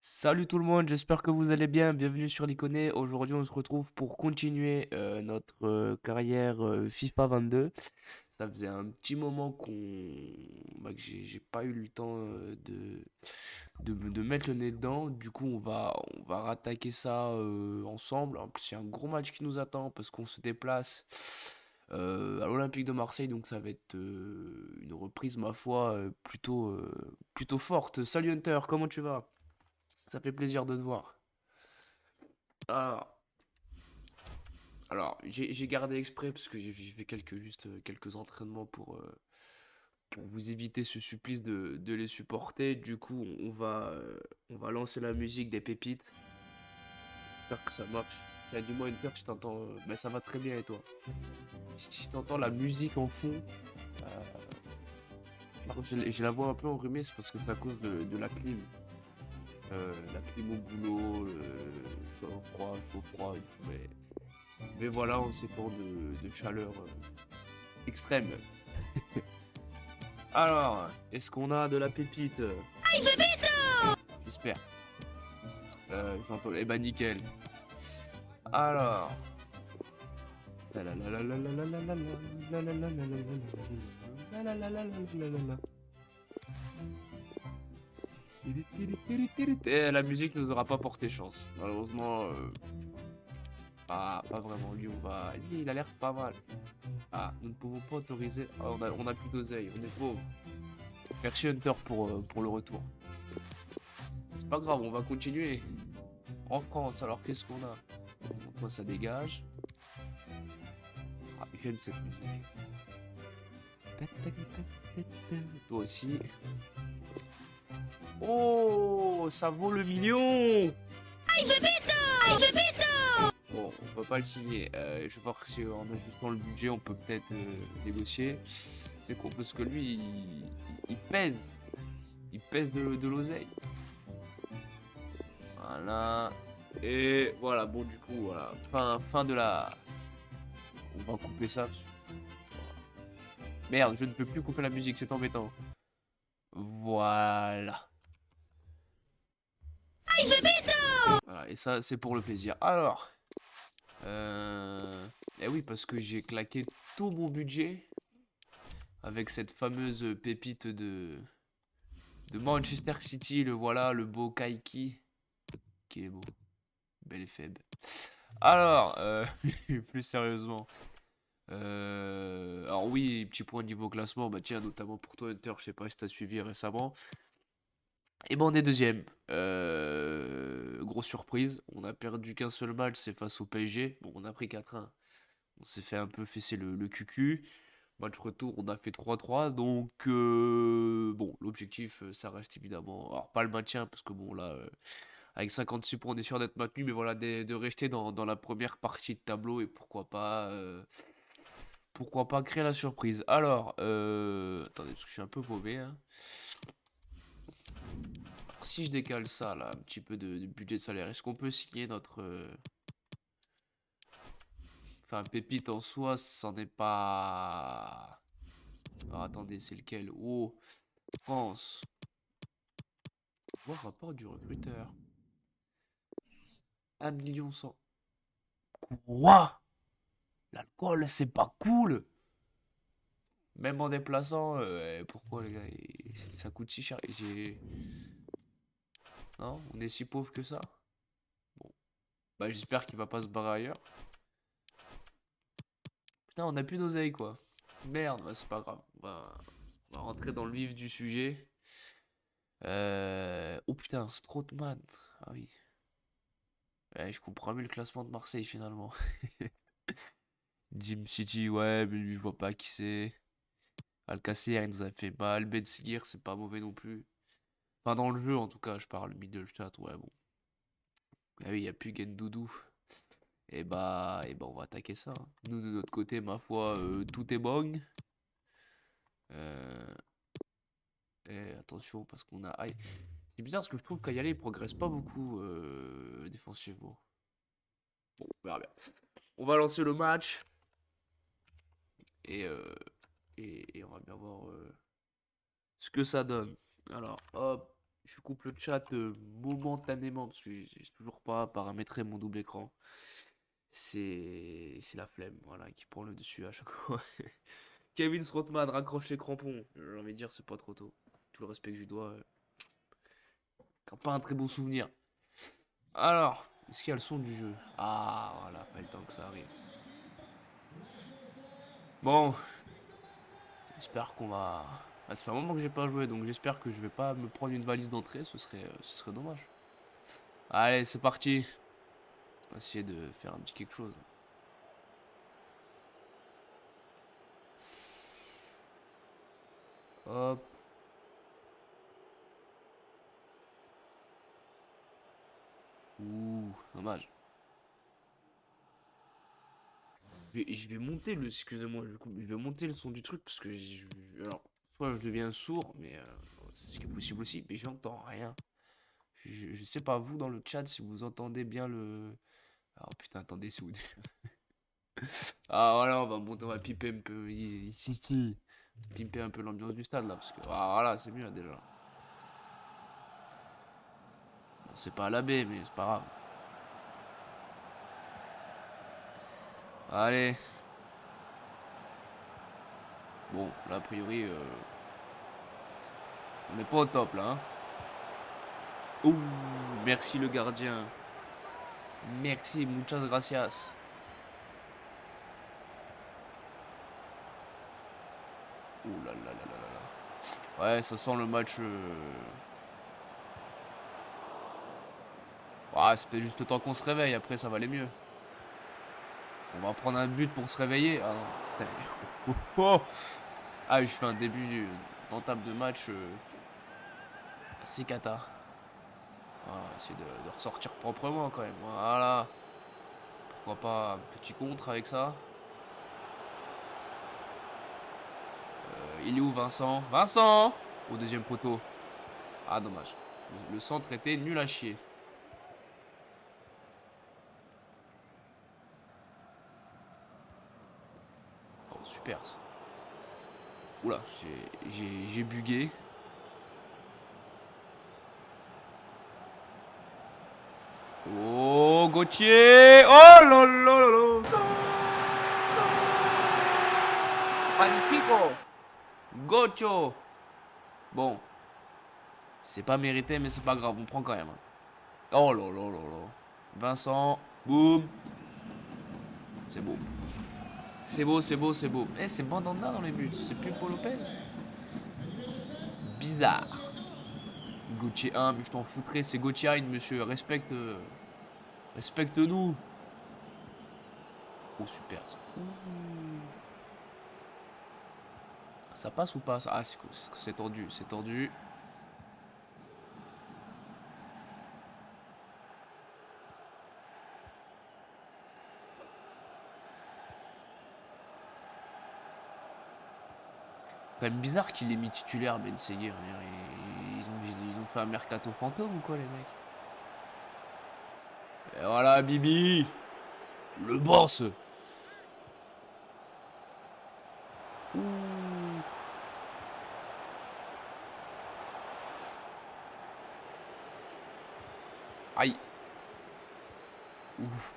Salut tout le monde, j'espère que vous allez bien. Bienvenue sur l'Iconé. Aujourd'hui, on se retrouve pour continuer notre carrière FIFA 22. Ça faisait un petit moment que j'ai pas eu le temps de mettre le nez dedans. Du coup, on va rattaquer ça ensemble. En plus, il y a un gros match qui nous attend parce qu'on se déplace à l'Olympique de Marseille. Donc, ça va être une reprise, ma foi, plutôt forte. Salut Hunter, comment tu vas? Ça fait plaisir de te voir. Alors, j'ai gardé exprès parce que j'ai fait quelques entraînements pour vous éviter ce supplice de les supporter. Du coup, on va lancer la musique des pépites. J'espère que ça marche. Tiens, dis-moi une peur si t'entends. Ben, ça va très bien et toi? Si t'entends la musique en fond, j'ai la voix un peu enrhumée, c'est parce que c'est à cause de la clim. La clim au boulot, chaud, froid, et tout, mais voilà, en ces temps de chaleur extrême. Alors, est-ce qu'on a de la pépite? J'espère. J'entends. Eh ben nickel. Alors. Et la musique nous aura pas porté chance. Malheureusement, pas vraiment. Lui, il a l'air pas mal. Ah, nous ne pouvons pas autoriser. Ah, on a plus d'oseille, on est pauvre. Merci Hunter pour le retour. C'est pas grave, on va continuer. En France, alors qu'est-ce qu'on a? Toi, ça dégage. Ah, j'aime cette musique. Toi aussi. Oh, ça vaut le million! Bon, on va pas le signer. Je vais voir si en ajustant le budget, on peut peut-être négocier. C'est con parce que lui, il pèse. Il pèse de l'oseille. Voilà. Et voilà, bon, du coup, voilà. Fin de la. On va couper ça. Merde, je ne peux plus couper la musique, c'est embêtant. Voilà. Voilà, et ça, c'est pour le plaisir. Alors. Eh oui, parce que j'ai claqué tout mon budget avec cette fameuse pépite de Manchester City. Le voilà, le beau Kaiki. Qui est beau. Bel et faible. Alors, plus sérieusement. Alors oui, petit point niveau classement, bah tiens, notamment pour toi Hunter, je sais pas si t'as suivi récemment. Et ben on est deuxième. Grosse surprise, on a perdu qu'un seul match, c'est face au PSG. Bon, on a pris 4-1. On s'est fait un peu fesser le cucu. Match retour, on a fait 3-3. Donc, bon, l'objectif, ça reste évidemment. Alors, pas le maintien, parce que bon, là, avec 56 points, on est sûr d'être maintenu. Mais voilà, de rester dans la première partie de tableau et pourquoi pas créer la surprise. Alors, attendez, parce que je suis un peu mauvais, hein. Alors, si je décale ça, là, un petit peu de budget de salaire, est-ce qu'on peut signer notre. Enfin, pépite en soi, c'en est pas. Alors, attendez, c'est lequel? Oh, France. Voir rapport du recruteur. 1 100 000. Quoi? L'alcool, c'est pas cool. Même en déplaçant, pourquoi les gars, ça coûte si cher. Non, on est si pauvre que ça. Bon, bah j'espère qu'il va pas se barrer ailleurs. Putain, on a plus d'oseille quoi. Merde, bah, c'est pas grave. On va rentrer dans le vif du sujet. Oh putain, Strootman. Ah oui. Ouais, je comprends mieux le classement de Marseille finalement. Jim City, ouais, mais lui, je vois pas qui c'est. Alcacer, il nous a fait mal. Ben Seguir, c'est pas mauvais non plus. Enfin, dans le jeu, en tout cas, je parle middle chat, ouais, bon. Ah oui, il n'y a plus Gendoudou. Et bah, on va attaquer ça, hein. Nous, de notre côté, ma foi, tout est bon. Euh, et attention, parce qu'on a. Ah, c'est bizarre parce que je trouve qu'Ayala, il progresse pas beaucoup défensivement. Bon, on verra bien. On va lancer le match. Et, et on va bien voir ce que ça donne. Alors, hop. Je coupe le chat momentanément parce que j'ai toujours pas paramétré mon double écran. C'est la flemme, voilà, qui prend le dessus à chaque fois. Kevin Strootman raccroche les crampons. J'ai envie de dire, c'est pas trop tôt. Tout le respect que je lui dois. Pas un très bon souvenir. Alors, est-ce qu'il y a le son du jeu? Ah, voilà, pas le temps que ça arrive. Bon, j'espère qu'on va. Ah, ça fait un moment que j'ai pas joué, donc j'espère que je vais pas me prendre une valise d'entrée, ce serait dommage. Allez, c'est parti. On va essayer de faire un petit quelque chose. Hop. Ouh, dommage. Je vais monter le. Excusez-moi, je vais monter le son du truc parce que. Alors, soit je deviens sourd, mais c'est ce qui est possible aussi, mais j'entends rien. Je sais pas, vous dans le chat, si vous entendez bien le. Ah putain, attendez, c'est où? Ah voilà, on va piper un peu. Ici. Pimper un peu l'ambiance du stade là, parce que. Ah voilà, c'est mieux déjà. Bon, c'est pas à la baie, mais c'est pas grave. Allez. Bon, là, a priori, on n'est pas au top là. Hein. Ouh, merci le gardien. Merci, muchas gracias. Ouh là là là là là là. Ouais, ça sent le match. Ouais, c'est peut-être juste le temps qu'on se réveille, après ça va aller mieux. On va prendre un but pour se réveiller. Ah non, putain. Oh, oh. Ah, je fais un début d'entame de match assez cata. On va essayer de ressortir proprement quand même. Voilà. Pourquoi pas un petit contre avec ça. Il est où Vincent? Vincent! Au deuxième poteau. Ah, dommage. Le centre était nul à chier. Oh, super ça. Oula, j'ai bugué. Oh, Gauthier! Oh là là là là! Magnifico! Gocho! Bon, c'est pas mérité, mais c'est pas grave, on prend quand même. Hein. Oh là là là là. Vincent, boum! C'est beau. C'est beau, c'est beau, c'est beau. Eh, c'est Mandanda dans les buts, c'est plus Paul Lopez? Bizarre. Gauthier 1, mais je t'en foutrais, c'est Gauthier 1, monsieur. Respecte. Respecte-nous. Oh, super. Ça. Ça passe ou pas ça? Ah, c'est tendu, c'est tendu. Quand même bizarre qu'il ait mis titulaire Ben Seguir. Ils ont fait un mercato fantôme ou quoi, les mecs? Et voilà, Bibi. Le boss. Ouh. Aïe. Ouf.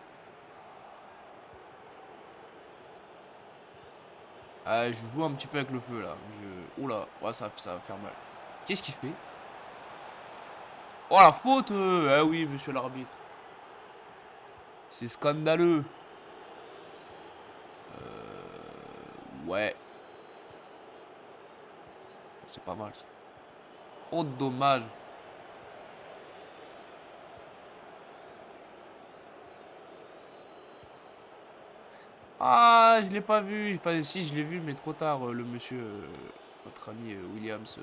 Ah, je joue un petit peu avec le feu là. Oula, ouais, ça va faire mal. Qu'est-ce qu'il fait? Oh la faute! Ah oui, monsieur l'arbitre. C'est scandaleux. Ouais, c'est pas mal ça. Oh, dommage. Ah, je l'ai pas vu. Enfin, si, je l'ai vu, mais trop tard, le monsieur, notre ami Williams.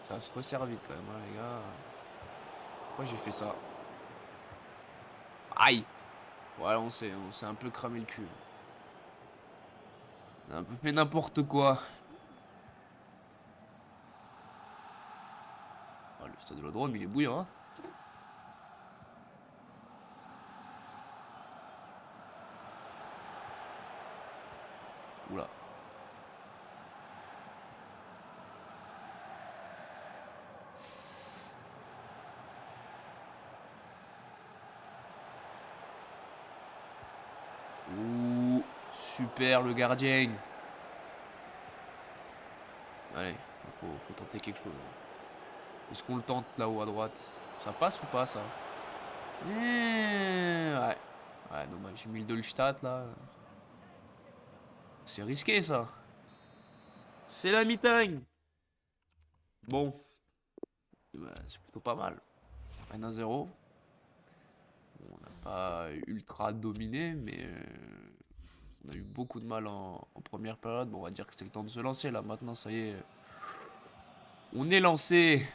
Ça se resserre vite quand même, hein, les gars. Pourquoi j'ai fait ça? Aïe! Voilà, on s'est un peu cramé le cul. On a un peu fait n'importe quoi. Ah, le stade de l'Odrome, il est bouillant, hein. Oula. Ouh, super le gardien. Allez, faut tenter quelque chose. Est-ce qu'on le tente là-haut à droite? Ça passe ou pas ça? Ouais. Ouais, dommage, j'ai mis le Dolstadt là. C'est risqué ça. C'est la mi-temps. Bon, bah, c'est plutôt pas mal. 1-0. Bon, on n'a pas ultra dominé, mais on a eu beaucoup de mal en première période. Bon, on va dire que c'était le temps de se lancer là. Maintenant, ça y est. On est lancé.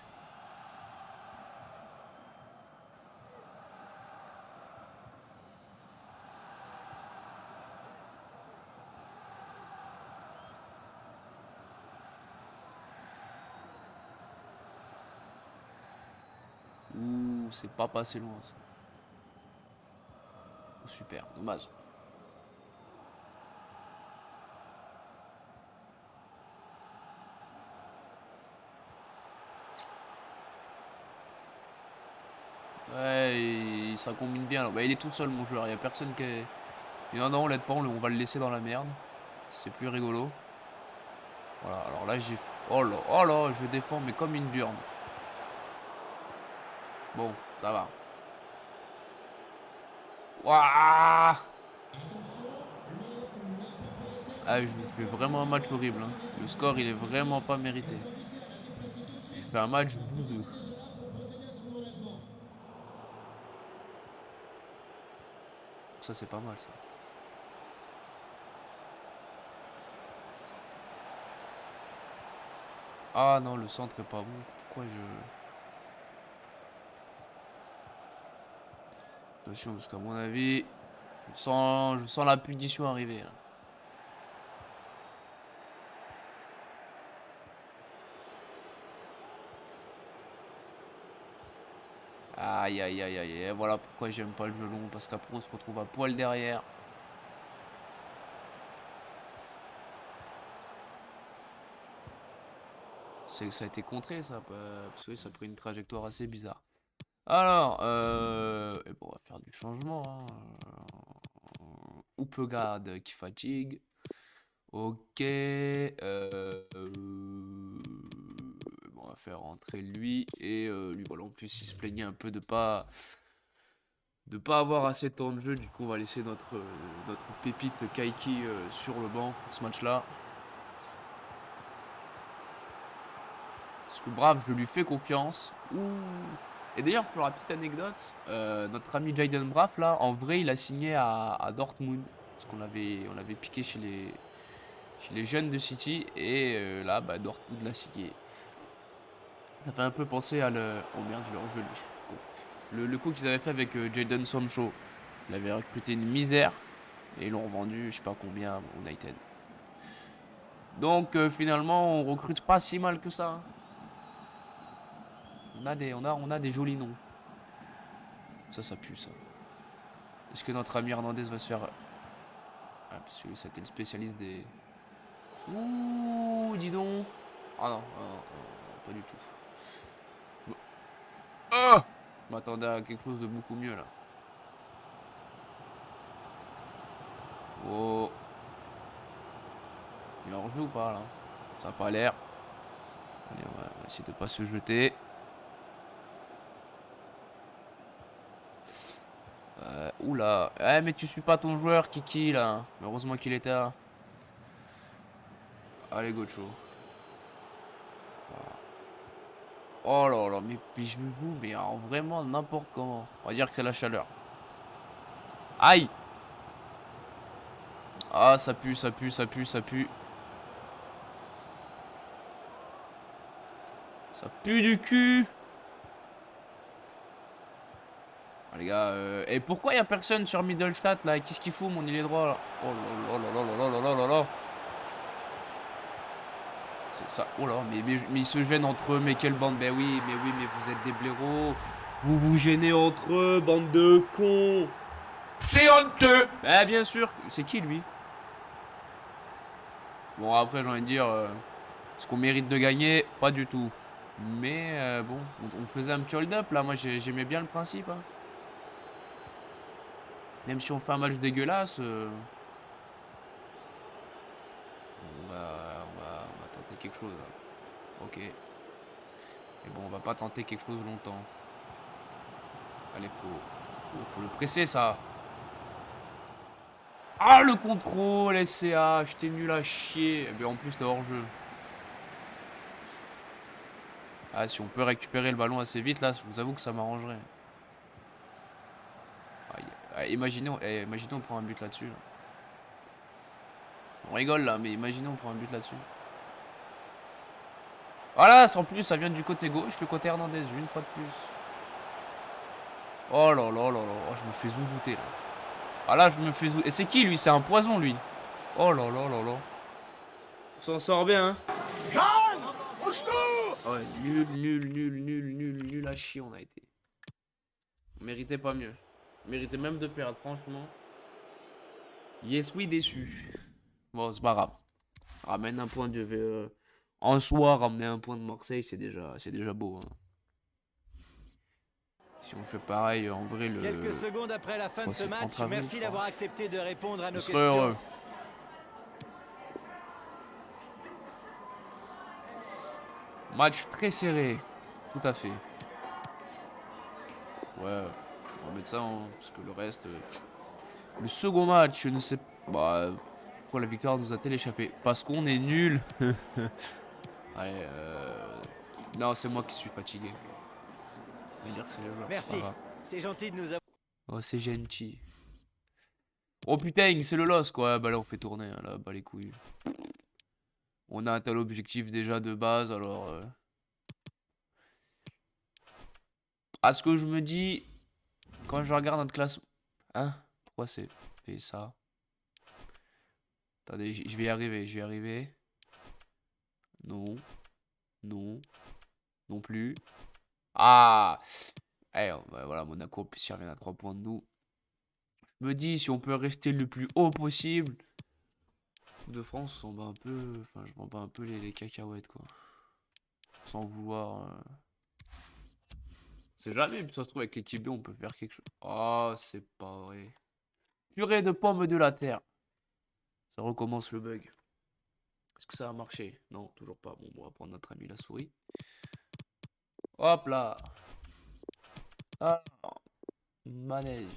Ouh, c'est pas passé loin ça. Oh, super, dommage. Ouais, ça combine bien. Bah, il est tout seul mon joueur, il n'y a personne qui est... Et non, non, on l'aide pas, on va le laisser dans la merde. C'est plus rigolo. Voilà, alors là j'ai... Oh là, je défends mais comme une burne. Bon, ça va. Waouh! Ah, je fais vraiment un match horrible, hein. Le score, il est vraiment pas mérité. Je fais un match bouseux. Ça, c'est pas mal, ça. Ah non, le centre est pas bon. Pourquoi je... Attention, parce qu'à mon avis, je sens la punition arriver, là. Aïe, aïe, aïe, aïe, aïe. Voilà pourquoi j'aime pas le jeu long, parce qu'après, on se retrouve à poil derrière. Ça a été contré, ça, parce que ça a pris une trajectoire assez bizarre. Alors, et bon, on va faire du changement, hein. Upegard qui fatigue. Ok. Bon, on va faire rentrer lui. Et lui, voilà, en plus, il se plaignait un peu de pas avoir assez de temps de jeu. Du coup, on va laisser notre pépite Kaiki sur le banc pour ce match-là. Parce que brave, je lui fais confiance. Ouh. Et d'ailleurs, pour la petite anecdote, notre ami Jayden Braff, là, en vrai, il a signé à Dortmund. Parce on l'avait piqué chez les jeunes de City. Et là, bah, Dortmund l'a signé. Ça fait un peu penser à le... Oh merde, je l'ai enlevé lui. Le coup qu'ils avaient fait avec Jadon Sancho. Il avait recruté une misère. Et ils l'ont revendu, je sais pas combien, au United. Donc finalement, on recrute pas si mal que ça, hein. On a des jolis noms. Ça pue ça. Est-ce que notre ami Hernandez va se faire... Ah, parce que c'était le spécialiste des... Ouh, dis donc. Ah non, pas du tout. Oh, je m'attendais à quelque chose de beaucoup mieux là. Oh. Il en rejoue ou pas là? Ça n'a pas l'air. Allez, on va essayer de pas se jeter. Oula. Eh, mais tu suis pas ton joueur, Kiki là. Heureusement qu'il était là. Allez, Gocho. Oh là là, mais je me joue, mais alors, vraiment n'importe comment. On va dire que c'est la chaleur. Aïe! Ah, ça pue, ça pue, ça pue, ça pue. Ça pue du cul! Ah, les gars, et pourquoi il a personne sur Middlestadt là? Qu'est-ce qu'il fout mon ailier droit là? Oh là là là là là là là là là. C'est ça. Oh là, mais ils se gênent entre eux, mais quelle bande? Ben oui, mais vous êtes des blaireaux. Vous vous gênez entre eux, bande de cons. C'est honteux. Ben bien sûr, c'est qui lui? Bon, après, j'ai envie de dire, est-ce qu'on mérite de gagner? Pas du tout. Mais bon, on faisait un petit hold-up là. Moi, j'aimais bien le principe, hein. Même si on fait un match dégueulasse, on va tenter quelque chose là. Ok. Mais bon, on va pas tenter quelque chose longtemps. Allez, faut le presser ça. Ah, le contrôle, SCA, j'étais nul à chier. Et bien en plus, t'es hors jeu. Ah, si on peut récupérer le ballon assez vite là, je vous avoue que ça m'arrangerait. Imaginez, imaginez on prend un but là-dessus. Là. On rigole là, mais imaginez on prend un but là-dessus. Voilà, en plus ça vient du côté gauche, le côté Hernandez, une fois de plus. Oh là là là là, oh, je me fais zouzouter là. Ah là, je me fais zouter. Et c'est qui lui? C'est un poison lui. Oh là là là là. On s'en sort bien, hein. Ah ouais, nul à chier on a été. On méritait pas mieux. On méritait même de perdre, franchement. Yes, oui, déçu. Bon, c'est pas grave. Ramène un point de... en soi, ramener un point de Marseille, c'est déjà beau. Hein. Si on fait pareil, en vrai, Quelques secondes après la fin de ce match, merci d'avoir accepté de répondre à nos questions. Heureux. Match très serré. Tout à fait. Ouais, on va mettre ça, hein, parce que le reste... Le second match, je ne sais pas... Bah, pourquoi la victoire nous a-t-elle échappé? Parce qu'on est nul. Allez, non, c'est moi qui suis fatigué. On va dire que c'est les joueurs. Merci, c'est gentil de nous avoir... Oh, c'est gentil. Oh putain, c'est le loss quoi. Bah là, on fait tourner, hein, là, bah les couilles. On a un tel objectif déjà de base, alors... À ce que je me dis, quand je regarde notre classe... Hein? Pourquoi c'est fait ça? Attendez, je vais y arriver, je vais y arriver. Non. Non. Non plus. Ah! Eh, bah, voilà, Monaco, en plus, il revient à 3 points de nous. Je me dis, si on peut rester le plus haut possible... De France, on bat un peu... Enfin, je m'en bats un peu les cacahuètes, quoi. Sans vouloir... C'est jamais, ça se trouve, avec l'équipe B, on peut faire quelque chose. Oh, c'est pas vrai. Purée de pommes de la terre. Ça recommence le bug. Est-ce que ça a marché? Non, toujours pas. Bon, on va prendre notre ami la souris. Hop là. Ah, manège.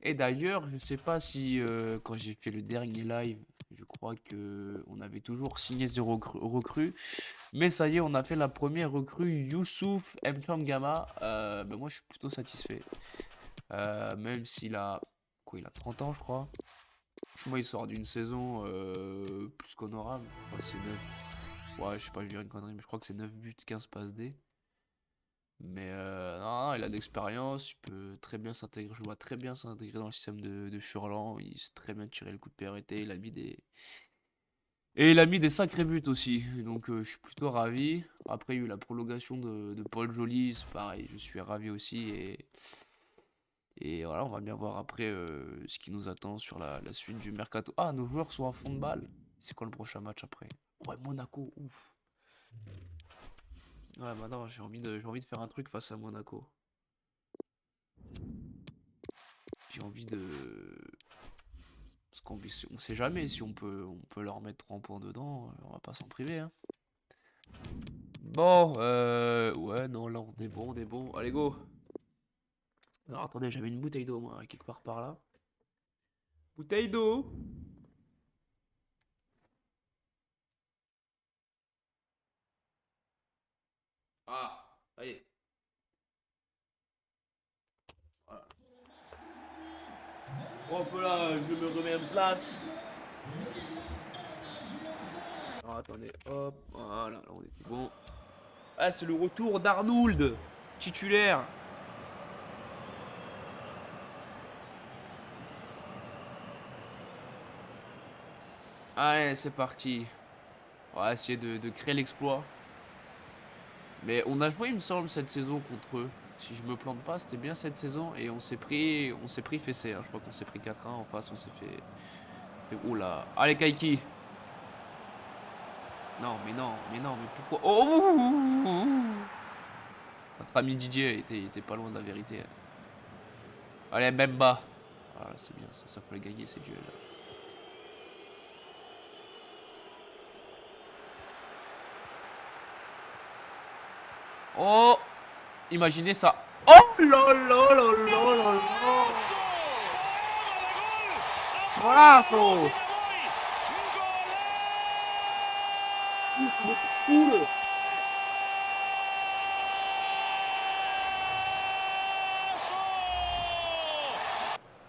Et d'ailleurs, je sais pas si quand j'ai fait le dernier live, je crois que on avait toujours signé 0 recrue. Mais ça y est, on a fait la première recrue Youssouf Mchangama. Ben moi, je suis plutôt satisfait. Même s'il a... Quoi, il a 30 ans, je crois. Moi, il sort d'une saison plus qu'honorable. Je crois que c'est 9. Ouais, je sais pas, je dirais une connerie, mais je crois que c'est 9 buts, 15 passes D. Mais non, il a de l'expérience, il peut très bien s'intégrer, je vois très bien s'intégrer dans le système de Furlan. Il sait très bien tirer le coup de pied arrêté, il a mis des... Et il a mis des sacrés buts aussi, donc je suis plutôt ravi. Après, il y a eu la prolongation de Paul Joly, c'est pareil, je suis ravi aussi. Et voilà, on va bien voir après ce qui nous attend sur la suite du mercato. Ah, nos joueurs sont à fond de balle. C'est quoi le prochain match après? Ouais, Monaco, ouf. Ouais, maintenant j'ai envie de faire un truc face à Monaco. J'ai envie de... Parce qu'on sait jamais si on peut leur mettre 3 points dedans, on va pas s'en priver, hein. Bon, ouais, non, là on est bon, on est bon. Allez, go. Alors attendez, j'avais une bouteille d'eau, moi, quelque part par là. Bouteille d'eau. Ah, ça y est. Voilà. Hop là, je me remets en place. Alors attendez, hop, voilà, là on est tout bon. Ah, c'est le retour d'Arnould, titulaire. Allez, c'est parti. On va essayer de créer l'exploit. Mais on a joué, il me semble, cette saison contre eux. Si je me plante pas, c'était bien cette saison. Et on s'est pris fessé, hein. Je crois qu'on s'est pris 4-1 en face, on s'est fait... Oula. Allez, Kaiki. Non, mais non, mais pourquoi? Oh! Notre ami Didier était pas loin de la vérité. Allez, Mbemba. Voilà, c'est bien, ça fallait gagner ces duels-là. Oh! Imaginez ça. Oh là là là là là là! Voilà, Flo! Cool!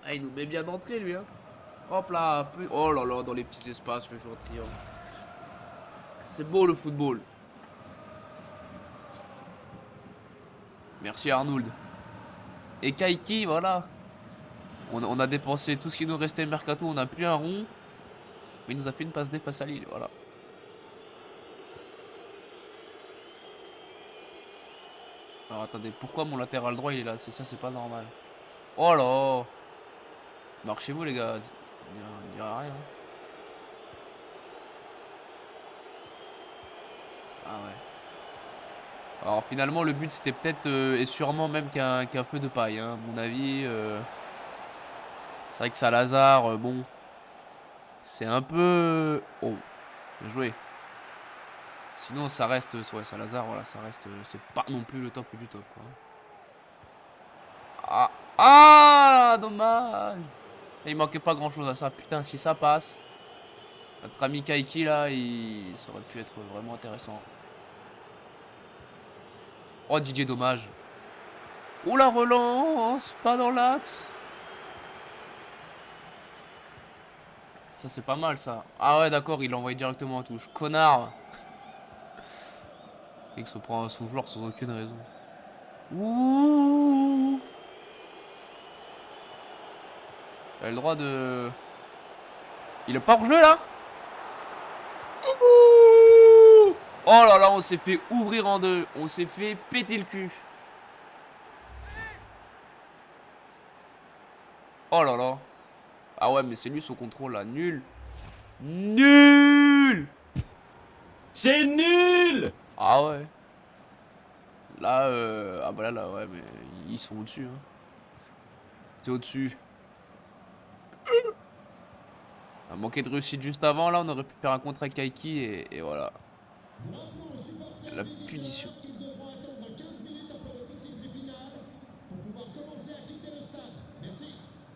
Ah, il nous met bien d'entrée, lui, hein. Hop là, oh là là, dans les petits espaces, le joueur de triangle. C'est beau le football. Merci Arnold. Et Kaiki, voilà. On a dépensé tout ce qui nous restait mercato, on n'a plus un rond. Mais il nous a fait une passe D face à Lille, voilà. Alors attendez, pourquoi mon latéral droit il est là? C'est ça, c'est pas normal. Oh là! Marchez-vous les gars, on dira rien. Ah ouais. Alors finalement le but c'était peut-être et sûrement même qu'un feu de paille, hein, à mon avis. C'est vrai que Salazar, bon, c'est un peu... Oh, bien joué. Sinon ça reste, ouais, Salazar, voilà, ça reste, c'est pas non plus le top du top, quoi. Ah, ah, dommage. Il manquait pas grand chose à ça, putain, si ça passe. Notre ami Kaiki là, ça aurait pu être vraiment intéressant. Oh Didier, dommage. Oh la relance, pas dans l'axe. Ça c'est pas mal ça. Ah ouais d'accord, il l'a envoyé directement en touche. Connard. Et que se prend son joueur sans aucune raison. Ouh. Il a le droit de... Il est pas hors jeu là. Ouh. Oh là là, on s'est fait ouvrir en deux. On s'est fait péter le cul. Oh là là. Ah ouais, mais c'est lui son contrôle là. Nul. Nul. C'est nul. Ah ouais. Là, ah bah là, ouais, mais ils sont au-dessus. Hein. C'est au-dessus. On a manqué de réussite juste avant. Là, on aurait pu faire un contre à Kaiki et voilà. La punition.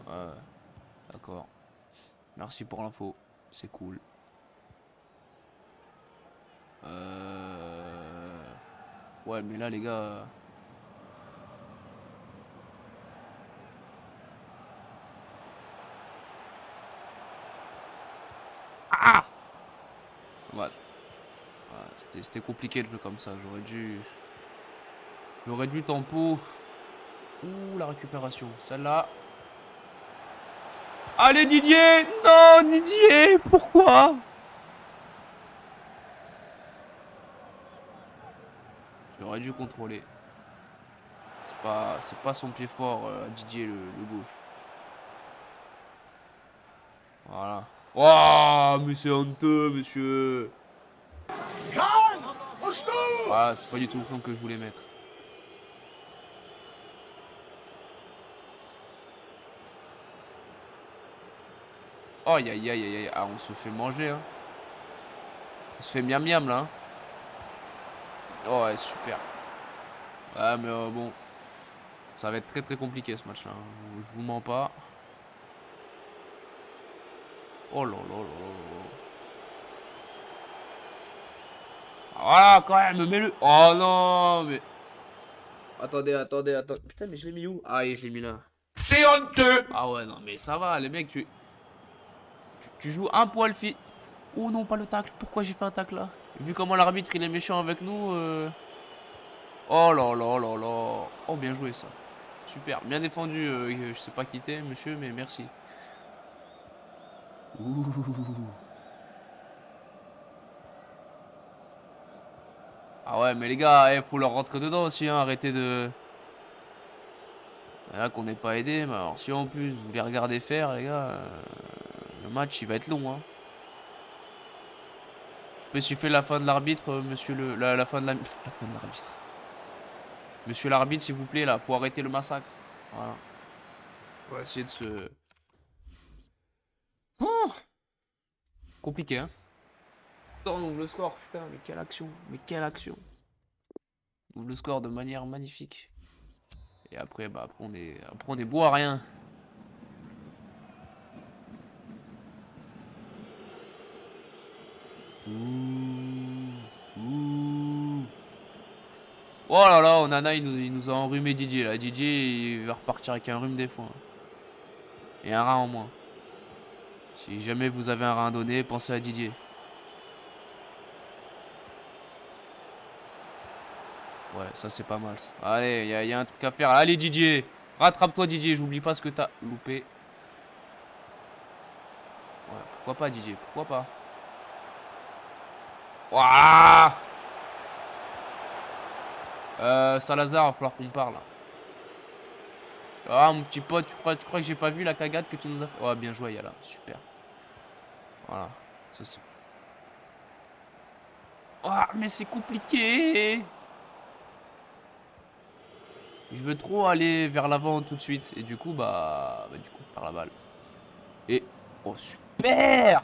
Ouais, d'accord. Merci pour l'info. C'est cool. Ouais, mais là, les gars... Ah! Ouais. C'était compliqué de jouer comme ça. J'aurais dû tempo. Ouh, la récupération. Celle-là. Allez, Didier! Non, Didier! Pourquoi? J'aurais dû contrôler. C'est pas son pied fort, Didier, le gauche. Voilà. Oh, mais c'est honteux, monsieur. Voilà, c'est pas du tout le fond que je voulais mettre. Oh, aïe aïe aïe aïe. Ah, on se fait manger, hein. On se fait miam miam, là. Hein. Oh, ouais, super. Ouais, mais bon. Ça va être très très compliqué ce match-là. Hein. Je vous mens pas. Oh là là là là. Voilà, quand même, mets-le. Oh non, mais... Attendez. Putain, mais je l'ai mis où? Ah, je l'ai mis là. C'est honteux. Ah ouais, non, mais ça va, les mecs, tu joues un poil Oh non, pas le tacle. Pourquoi j'ai fait un tacle là? Vu comment l'arbitre il est méchant avec nous. Oh là là là là. Oh, bien joué ça. Super, bien défendu. Je sais pas quitter, monsieur, mais merci. Ouh. Ah ouais, mais les gars, faut leur rentrer dedans aussi, hein. Arrêtez de... Là qu'on n'est pas aidé, mais alors si en plus vous les regardez faire, les gars, Le match, il va être long, hein. Je peux siffler la fin de l'arbitre, monsieur le... La fin de la fin de l'arbitre. Monsieur l'arbitre, s'il vous plaît, là. Faut arrêter le massacre. Voilà. On va essayer de se... Oh, compliqué, hein. On ouvre le score, putain, mais quelle action. Mais quelle action. On ouvre le score de manière magnifique. Et après, bah, après on est beau à rien. Oh là là, Onana, il nous a enrhumé Didier, là. Didier, il va repartir avec un rhume des fois. Et un rein en moins. Si jamais vous avez un rein donné, pensez à Didier. Ouais, ça c'est pas mal ça. Allez, il y a un truc à faire. Allez Didier, rattrape-toi Didier, j'oublie pas ce que t'as loupé. Ouais, pourquoi pas Didier, pourquoi pas. Waouh. Salazar, il va falloir qu'on parle. Ah mon petit pote, tu crois que j'ai pas vu la cagade que tu nous as fait. Oh bien joué Yala, super. Voilà, ça c'est... Ah mais c'est compliqué. Je veux trop aller vers l'avant tout de suite. Et du coup, du coup, par la balle. Et... Oh, super.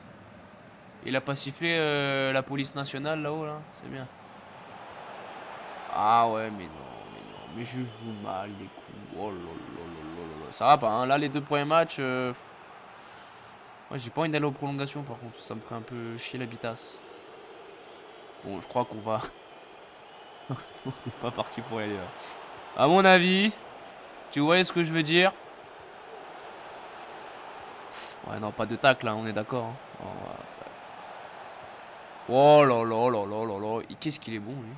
Il a pas sifflé la police nationale là-haut, là. C'est bien. Ah ouais, mais non. Mais je joue mal les coups. Oh là là là là. Ça va pas, hein. Là, les 2 premiers matchs... Ouais, j'ai pas envie d'aller aux prolongations, par contre. Ça me ferait un peu chier la bitasse. Bon, je crois qu'on va... On n'est pas parti pour y aller, là. À mon avis... Tu vois ce que je veux dire? Ouais, non, pas de tacle, là, on est d'accord. Hein. Oh là là là là là là. Qu'est-ce qu'il est bon, lui.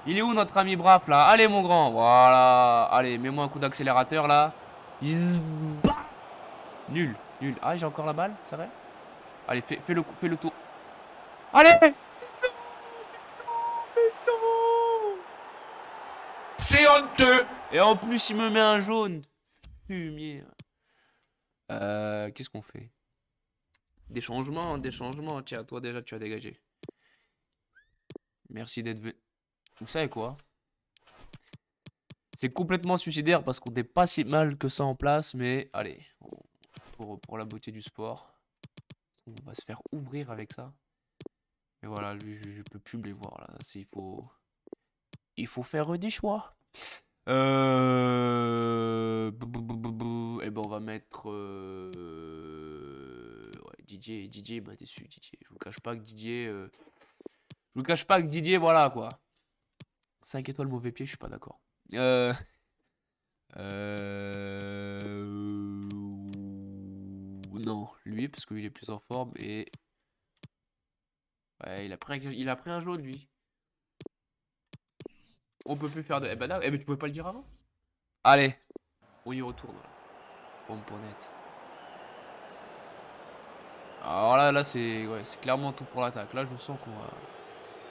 Il est où notre ami Braf, là? Allez, mon grand. Voilà. Allez, mets-moi un coup d'accélérateur, là. Nul. Ah, j'ai encore la balle, c'est vrai? Allez, fais le tour. Allez! C'est honteux! Et en plus, il me met un jaune. Fumier. Qu'est-ce qu'on fait? Des changements. Tiens, toi déjà, tu as dégagé. Merci d'être venu. Vous savez quoi? C'est complètement suicidaire parce qu'on n'est pas si mal que ça en place, mais allez, pour la beauté du sport, on va se faire ouvrir avec ça. Et voilà, lui, je peux plus les voir là. Il faut faire des choix. Et ben on va mettre ouais, Didier m'a déçu. Didier, je vous cache pas que Didier, voilà quoi. 5 étoiles mauvais pied, je suis pas d'accord. Non, lui, parce qu'il est plus en forme et... Ouais, il a pris un jaune, lui. On peut plus faire de... Eh ben là, mais tu pouvais pas le dire avant? Allez, on y retourne. Pomponnette. Alors là, c'est... Ouais, c'est clairement tout pour l'attaque. Là, je sens qu'on va...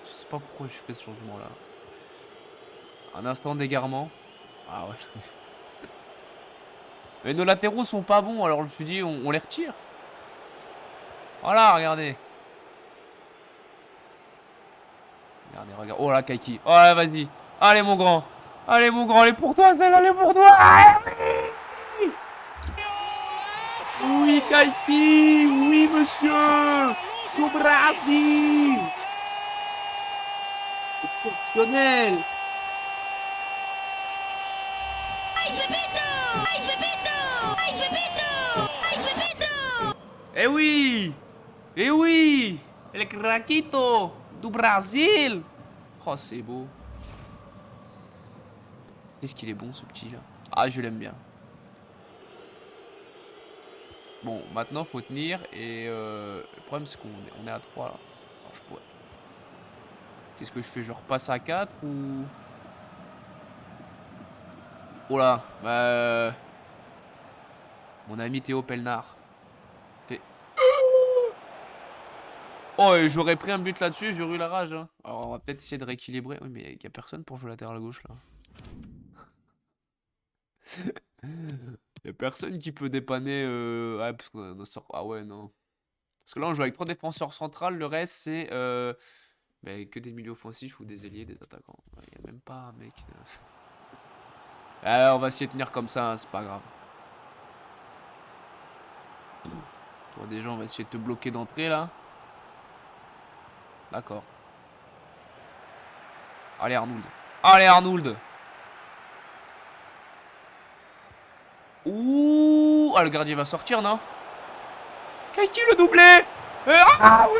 Je sais pas pourquoi je fais ce changement-là. Un instant d'égarement. Ah ouais. Mais nos latéraux sont pas bons, alors je me suis dit, on les retire. Voilà, regardez. Regardez. Oh là, Kaiki. Oh là, vas-y. Allez, mon grand. Elle est pour toi, celle-là, elle est pour toi. Oui, Kaiki. Oui, monsieur. Sobrati. Exceptionnel. Eh oui. Eh oui. El craquito du Brasil. Oh, c'est beau. Qu'est-ce qu'il est bon, ce petit là. Ah, je l'aime bien. Bon, maintenant, faut tenir. Et le problème, c'est qu'on est à 3 là. Alors, je pourrais... Qu'est-ce que je fais? Je repasse à 4 ou... Oh là. Mon ami Théo Pelnard. Fait... Oh, et j'aurais pris un but là-dessus, j'aurais eu la rage. Hein. Alors, on va peut-être essayer de rééquilibrer. Oui, mais il n'y a personne pour jouer latéral gauche là. Il n'y a personne qui peut dépanner. Ouais, parce qu'on sort. Ah ouais, non. Parce que là, on joue avec 3 défenseurs centrales. Le reste, c'est que des milieux offensifs ou des ailiers, des attaquants. Il n'y a même pas, mec. On va s'y tenir comme ça, hein, c'est pas grave. Toi, déjà, on va essayer de te bloquer d'entrée là. D'accord. Allez, Arnold. Allez, Arnold. Ouh. Ah, le gardien va sortir, non? Kaiki le doublé. Ah oui.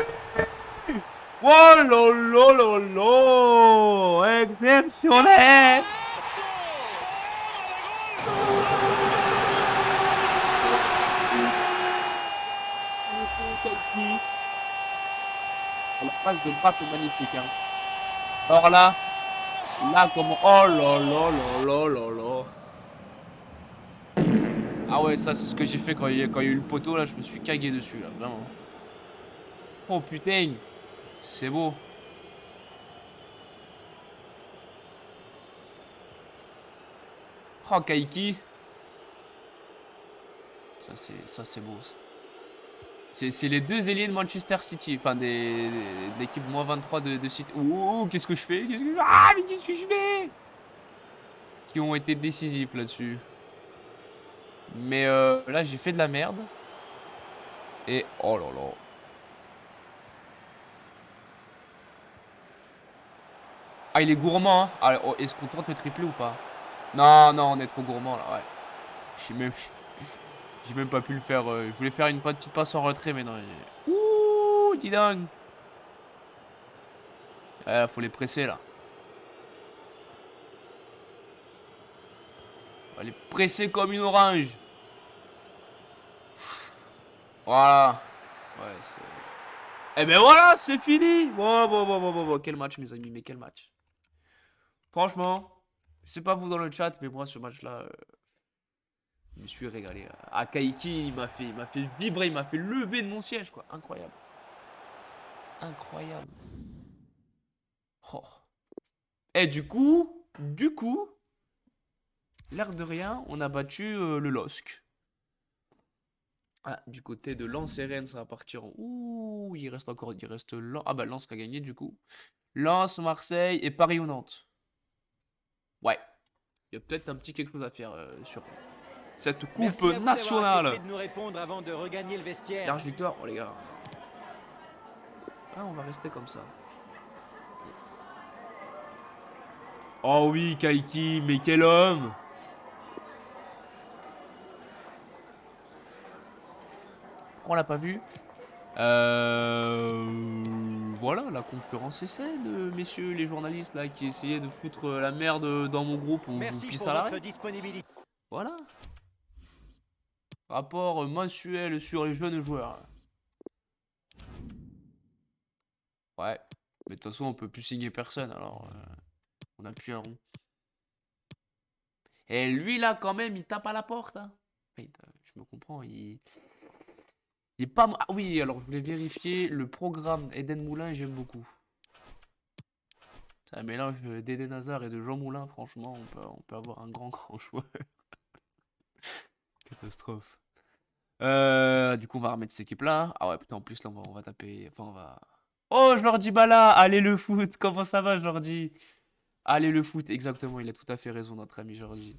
Oh là là là là. Exceptionnel. La passe de frappe est magnifique. Hein. Alors là, comment... Oh là là là là là là. Ah ouais, ça c'est ce que j'ai fait quand il y a eu le poteau là, je me suis cagué dessus là, vraiment. Oh putain, c'est beau. Oh Kaiki. Ça c'est beau. C'est les 2 ailiers de Manchester City, enfin de l'équipe moins 23 de City. Ouh, qu'est-ce que je fais? Ah, mais qu'est-ce que je fais? Qui ont été décisifs là-dessus. Mais là, j'ai fait de la merde. Et oh là là. Ah, il est gourmand, hein. Ah, oh, est-ce qu'on tente le triplé ou pas? Non, non, on est trop gourmand là, ouais. J'ai même pas pu le faire. Je voulais faire une petite passe en retrait, mais non. Ouh, dis donc. Faut les presser là. On va les presser comme une orange. Voilà. Ouais, c'est... Eh ben voilà, c'est fini. Bon. Quel match, mes amis, mais quel match. Franchement, je sais pas vous dans le chat, mais moi, ce match-là, je me suis régalé. Ah, Kaiki, il m'a fait vibrer, il m'a fait lever de mon siège, quoi. Incroyable. Incroyable. Oh. Et du coup, l'air de rien, on a battu le LOSC. Ah, du côté de Lens et Rennes, ça va partir en... Ouh, il reste Lens. Ah bah Lens qui a gagné du coup. Lens, Marseille et Paris ou Nantes. Ouais. Il y a peut-être un petit quelque chose à faire sur cette coupe nationale. De nous répondre avant de regagner le vestiaire. Large victoire, oh les gars. Ah, on va rester comme ça. Oh oui, Kaiki, mais quel homme! On l'a pas vu. Voilà, la concurrence est saine, messieurs les journalistes là qui essayaient de foutre la merde dans mon groupe. On vous pisse à l'arrêt. Voilà. Rapport mensuel sur les jeunes joueurs. Ouais. Mais de toute façon, on peut plus signer personne, alors on appuie un rond. Et lui là, quand même, il tape à la porte. Hein. Je me comprends, il est pas... Ah oui, alors je voulais vérifier le programme Eden Moulin, j'aime beaucoup. C'est un mélange d'Eden Hazard et de Jean Moulin, franchement, on peut avoir un grand joueur. Catastrophe. Du coup, on va remettre cette équipe-là. Ah ouais, putain, en plus, là, on va taper... Enfin, on va... Oh, je leur dis, bah là, allez le foot. Comment ça va, je leur dis. Allez le foot, exactement, il a tout à fait raison, notre ami Jordi.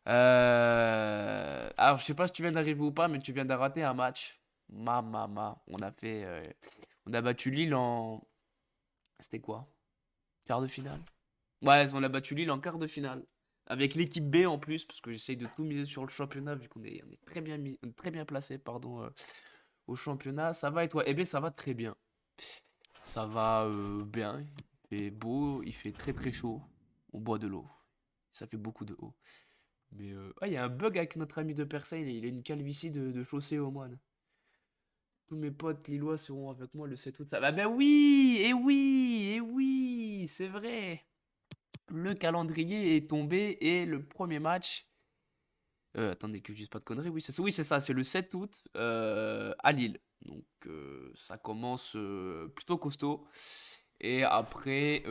Alors, je sais pas si tu viens d'arriver ou pas, mais tu viens de rater un match. On a fait... on a battu Lille en... C'était quoi? Quart de finale? Ouais, on a battu Lille en quart de finale. Avec l'équipe B en plus, parce que j'essaye de tout miser sur le championnat, vu qu'on est très bien placé, pardon, au championnat. Ça va et toi? Eh bien, ça va très bien. Ça va bien. Il fait beau, il fait très chaud. On boit de l'eau. Ça fait beaucoup de eau. Mais il y a un bug avec notre ami de Perseille. Il a une calvitie de chaussée au moine. Tous mes potes lillois seront avec moi le 7 août. Ça va. Ben oui, et oui, c'est vrai. Le calendrier est tombé et le premier match. Attendez que je dise pas de conneries. Oui, c'est ça. C'est le 7 août à Lille. Donc ça commence plutôt costaud. Et après,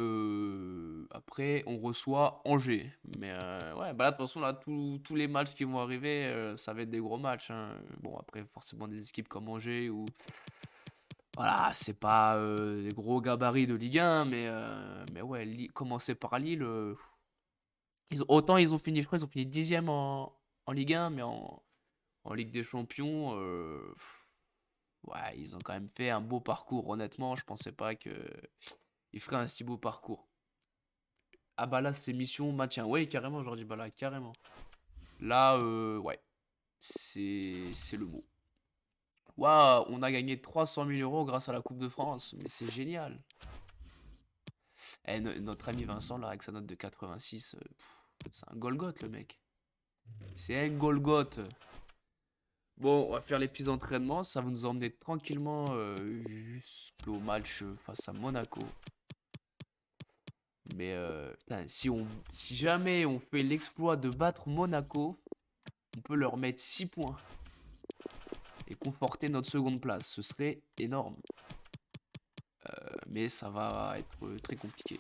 après, on reçoit Angers. Mais ouais, bah là, de toute façon, là, tous les matchs qui vont arriver, ça va être des gros matchs, hein. Bon, après, forcément, des équipes comme Angers ou. Voilà, c'est pas des gros gabarits de Ligue 1, mais ouais, commencer par Lille. Autant ils ont fini, je crois, ils ont fini 10e en Ligue 1, mais en Ligue des Champions, ouais, ils ont quand même fait un beau parcours. Honnêtement, je pensais pas qu'ils feraient un si beau parcours. Ah bah là, c'est mission maintien. Oui, carrément, Jordi Bala, carrément. Là, ouais, c'est le mot. Waouh, on a gagné 300 000 euros grâce à la Coupe de France. Mais c'est génial. Eh, notre ami Vincent, là, avec sa note de 86, c'est un Golgoth, le mec. C'est un Golgoth. Bon, on va faire les petits entraînements. Ça va nous emmener tranquillement jusqu'au match face à Monaco. Mais putain, si jamais on fait l'exploit de battre Monaco, on peut leur mettre 6 points et conforter notre seconde place. Ce serait énorme. Mais ça va être très compliqué.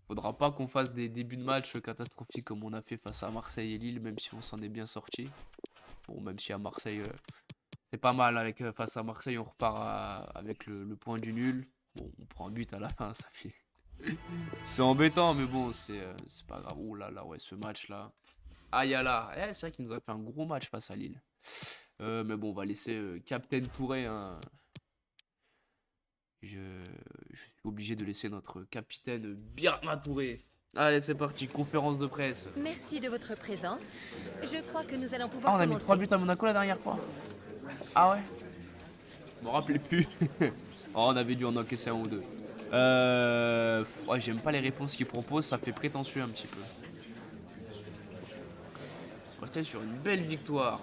Faudra pas qu'on fasse des débuts de match catastrophiques comme on a fait face à Marseille et Lille, même si on s'en est bien sorti. Bon, même si à Marseille, c'est pas mal. Face à Marseille, on repart avec le point du nul. Bon, on prend un but à la fin, ça fait. C'est embêtant, mais bon, c'est pas grave. Oh là là, ouais, ce match-là. Ah, y'a là. Eh, c'est vrai qu'il nous a fait un gros match face à Lille. Mais bon, on va laisser Captain Touré, hein. Je suis obligé de laisser notre capitaine Birama Touré. Allez, c'est parti, conférence de presse. Merci de votre présence. Je crois que nous allons pouvoir Ah, on a mis commencer. 3 buts à Monaco la dernière fois. Ah ouais? Je me rappelais plus. Oh, on avait dû en encaisser un ou deux. Ouais, j'aime pas les réponses qu'ils proposent, ça fait prétentieux un petit peu. On restait sur une belle victoire.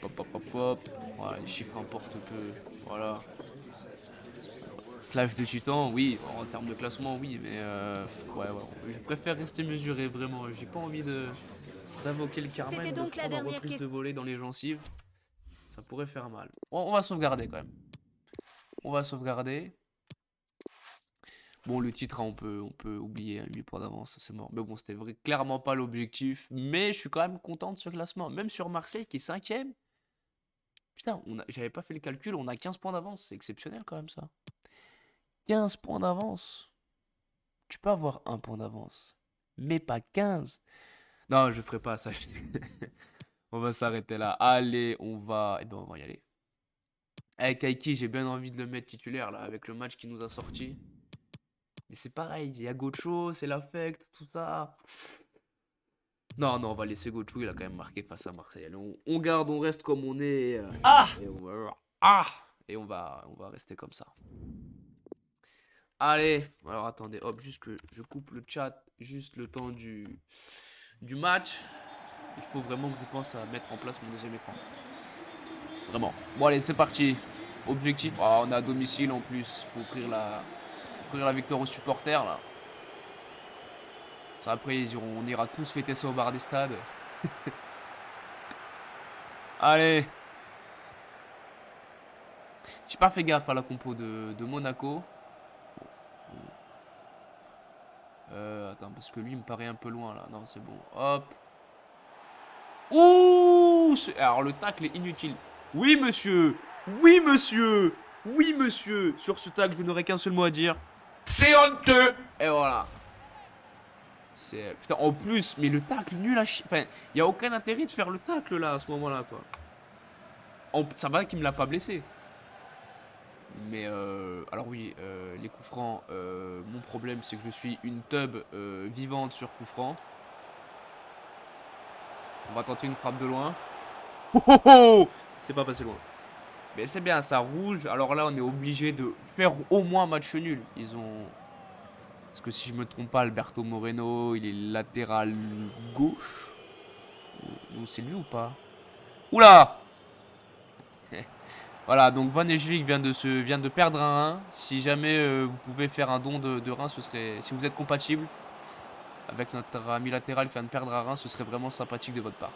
Pop, pop, pop, pop. Voilà, les chiffres importent peu. Voilà. Clash de Titan, oui. En termes de classement, oui. Mais ouais, je préfère rester mesuré, vraiment. J'ai pas envie d'invoquer le karma. C'était donc la dernière reprise question. de volée dans les gencives. Ça pourrait faire mal. On va sauvegarder quand même. On va sauvegarder. Bon, le titre, hein, on peut oublier, 8 points d'avance, c'est mort. Mais bon, c'était clairement pas l'objectif. Mais je suis quand même content de ce classement. Même sur Marseille qui est 5ème. Putain, j'avais pas fait le calcul, on a 15 points d'avance. C'est exceptionnel quand même ça. 15 points d'avance. Tu peux avoir 1 point d'avance. Mais pas 15. Non, je ferai pas ça. On va s'arrêter là. Allez, on va y aller. Avec Aiki, j'ai bien envie de le mettre titulaire là, avec le match qui nous a sorti. Mais c'est pareil, il y a Gocho, c'est l'affect, tout ça. Non, on va laisser Gocho, il a quand même marqué face à Marseille. Allez, on garde, on reste comme on est. Et on va rester comme ça. Allez, alors attendez, hop, juste que je coupe le chat, juste le temps du match. Il faut vraiment que je pense à mettre en place mon deuxième écran. Vraiment. Bon, allez, c'est parti. Objectif, on est à domicile en plus, faut offrir la victoire aux supporters là. Ça, après, on ira tous fêter ça au bar des stades. Allez. J'ai pas fait gaffe à la compo de Monaco. Attends, parce que lui, il me paraît un peu loin là. Non, c'est bon. Hop. Ouh! Alors, le tacle est inutile. Oui, monsieur. Oui, monsieur. Oui, monsieur. Sur ce tacle, je n'aurai qu'un seul mot à dire. C'est honteux. Et voilà. C'est. Putain, en plus, mais le tacle nul à chier. Enfin, il n'y a aucun intérêt de faire le tacle là, à ce moment-là, quoi. Ça va qu'il me l'a pas blessé. Mais alors oui, les coups francs, mon problème c'est que je suis une tub vivante sur coups francs. On va tenter une frappe de loin. Oh, oh, oh, c'est pas passé loin. Mais c'est bien, ça rouge. Alors là, on est obligé de faire au moins match nul. Ils ont... Parce que si je me trompe pas, Alberto Moreno, il est latéral gauche. Ou c'est lui ou pas? Oula! Voilà, donc Van Ejvik vient de perdre un rein. Si jamais vous pouvez faire un don de rein, ce serait... Si vous êtes compatible avec notre ami latéral qui vient de perdre un rein, ce serait vraiment sympathique de votre part.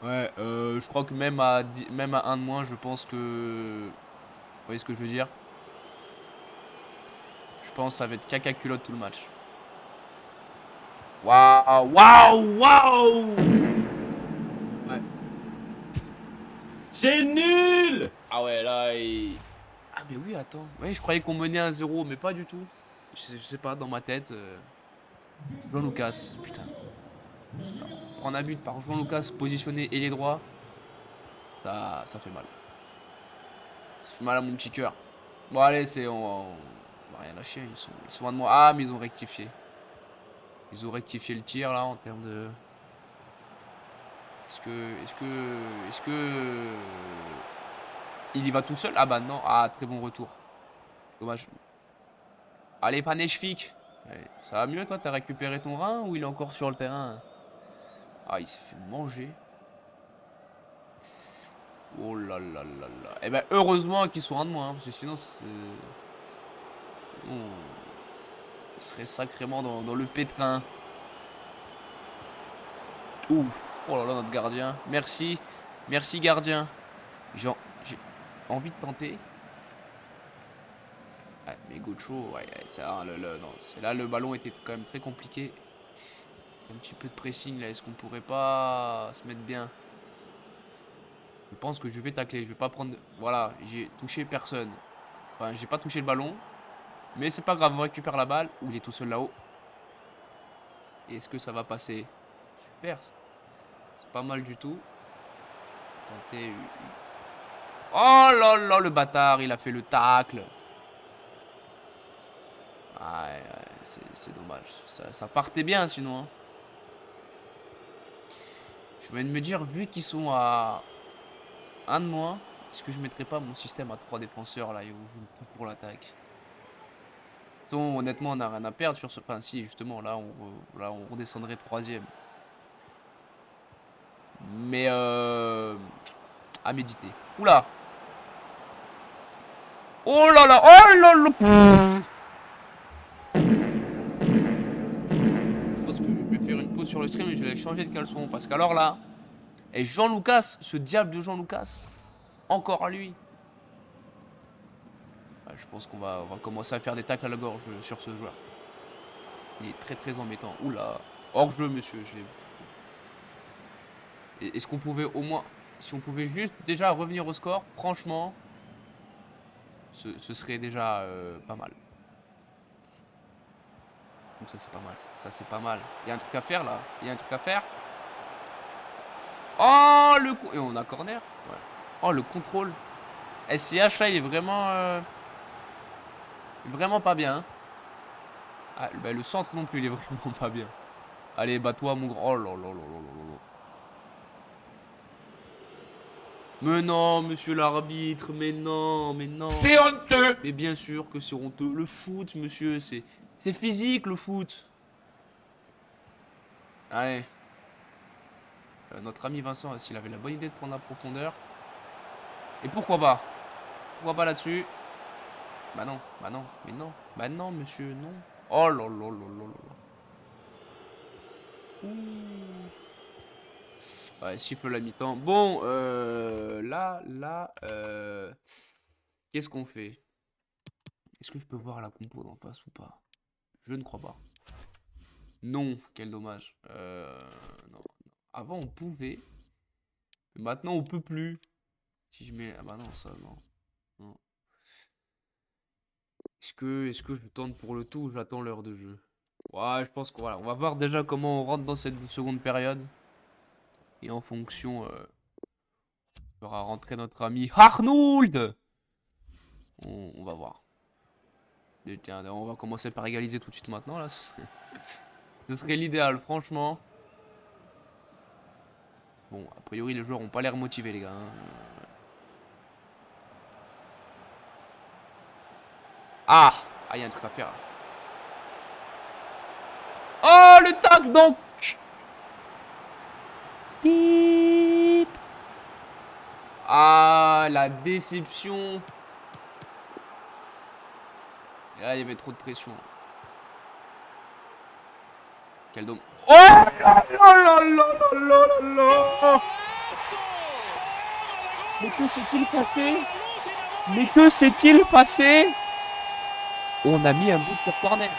Ouais, je crois que même à un de moins, je pense que... Vous voyez ce que je veux dire? Je pense que ça va être caca culotte tout le match. Waouh, waouh, waouh. Ouais. C'est nul. Ah ouais, là, il... Ah mais oui, attends. Ouais, je croyais qu'on menait 1-0, mais pas du tout. Je sais pas, dans ma tête. Jean Lucas, putain. Prendre un but par Jean Lucas positionné ailier droit, ça fait mal. Ça fait mal à mon petit cœur. Bon allez, on va rien lâcher, ils sont loin de moi. Ah mais ils ont rectifié. Ils ont rectifié le tir là en termes de... Est-ce que... Il y va tout seul? Ah bah non, ah très bon retour. Dommage. Allez Van Eschvik. Ça va mieux toi, t'as récupéré ton rein ou il est encore sur le terrain? Ah il s'est fait manger. Oh là là là là. Eh ben heureusement qu'ils sont un de moins, hein, parce que sinon c'est... Il serait sacrément dans le pétrin. Ouh. Oh là là notre gardien. Merci. Merci gardien. J'ai envie de tenter. Ouais, mais Gocho, ouais, ça, non, là le ballon était quand même très compliqué. Un petit peu de pressing là, est-ce qu'on pourrait pas se mettre bien? Je pense que je vais tacler, je vais pas prendre... Voilà, j'ai touché personne. Enfin, j'ai pas touché le ballon. Mais c'est pas grave, on récupère la balle. Ouh, il est tout seul là-haut. Est-ce que ça va passer? Super, c'est pas mal du tout. Tenter... Oh là là, le bâtard, il a fait le tacle. Ouais, c'est dommage. Ça partait bien sinon. Hein. Je viens de me dire, vu qu'ils sont à un de moins, est-ce que je mettrais pas mon système à 3 défenseurs là et on joue tout pour l'attaque? Honnêtement, on n'a rien à perdre sur ce... Enfin, si, justement, là, on redescendrait 3e. Mais, à méditer. Oula! Oh là là! Oh là là! Je pense que je vais faire une pause sur le stream et je vais changer de caleçon. Parce qu'alors là... Et Jean Lucas, ce diable de Jean Lucas, encore à lui. Ouais, je pense qu'on va commencer à faire des tacles à la gorge sur ce joueur. Il est très très embêtant. Oula, hors jeu monsieur, je l'ai vu. Est-ce qu'on pouvait au moins, si on pouvait juste déjà revenir au score, franchement, ce serait déjà pas mal. Donc ça c'est pas mal, ça c'est pas mal. Il y a un truc à faire là, il y a un truc à faire. Oh le coup, et on a corner. Ouais. Oh le contrôle. SCH là il est vraiment pas bien. Hein. Ah, bah, le centre non plus il est vraiment pas bien. Allez bats-toi mon grand. Oh là là là là là là. Mais non monsieur l'arbitre, mais non, mais non. C'est honteux. Mais bien sûr que c'est honteux. Le foot monsieur, c'est physique le foot. Allez. Notre ami Vincent, s'il avait la bonne idée de prendre la profondeur. Et pourquoi pas? Pourquoi pas là-dessus? Bah non, bah non, mais non. Bah non, monsieur, non. Oh là là là là là. Ouh. Ouais, siffle la mi-temps. Bon, qu'est-ce qu'on fait? Est-ce que je peux voir la compo d'en face ou pas? Je ne crois pas. Non, quel dommage. Non. Avant, on pouvait. Mais maintenant, on peut plus. Si je mets... Ah bah non, ça, non. Non. Est-ce que je tente pour le tout ou j'attends l'heure de jeu? Ouais, je pense qu'on voilà, on va voir déjà comment on rentre dans cette seconde période. Et en fonction, on fera rentrer notre ami Arnold. On va voir. Et tiens, on va commencer par égaliser tout de suite maintenant. Là, ce serait l'idéal, franchement. Bon, a priori, les joueurs n'ont pas l'air motivés, les gars. Hein. Ah! Ah, il y a un truc à faire. Oh, le tac, donc! Bip! Ah, la déception. Et là, il y avait trop de pression. Quel dommage. Oh là là là là là là là! Mais que s'est-il passé? Mais que s'est-il passé? On a mis un but sur corner.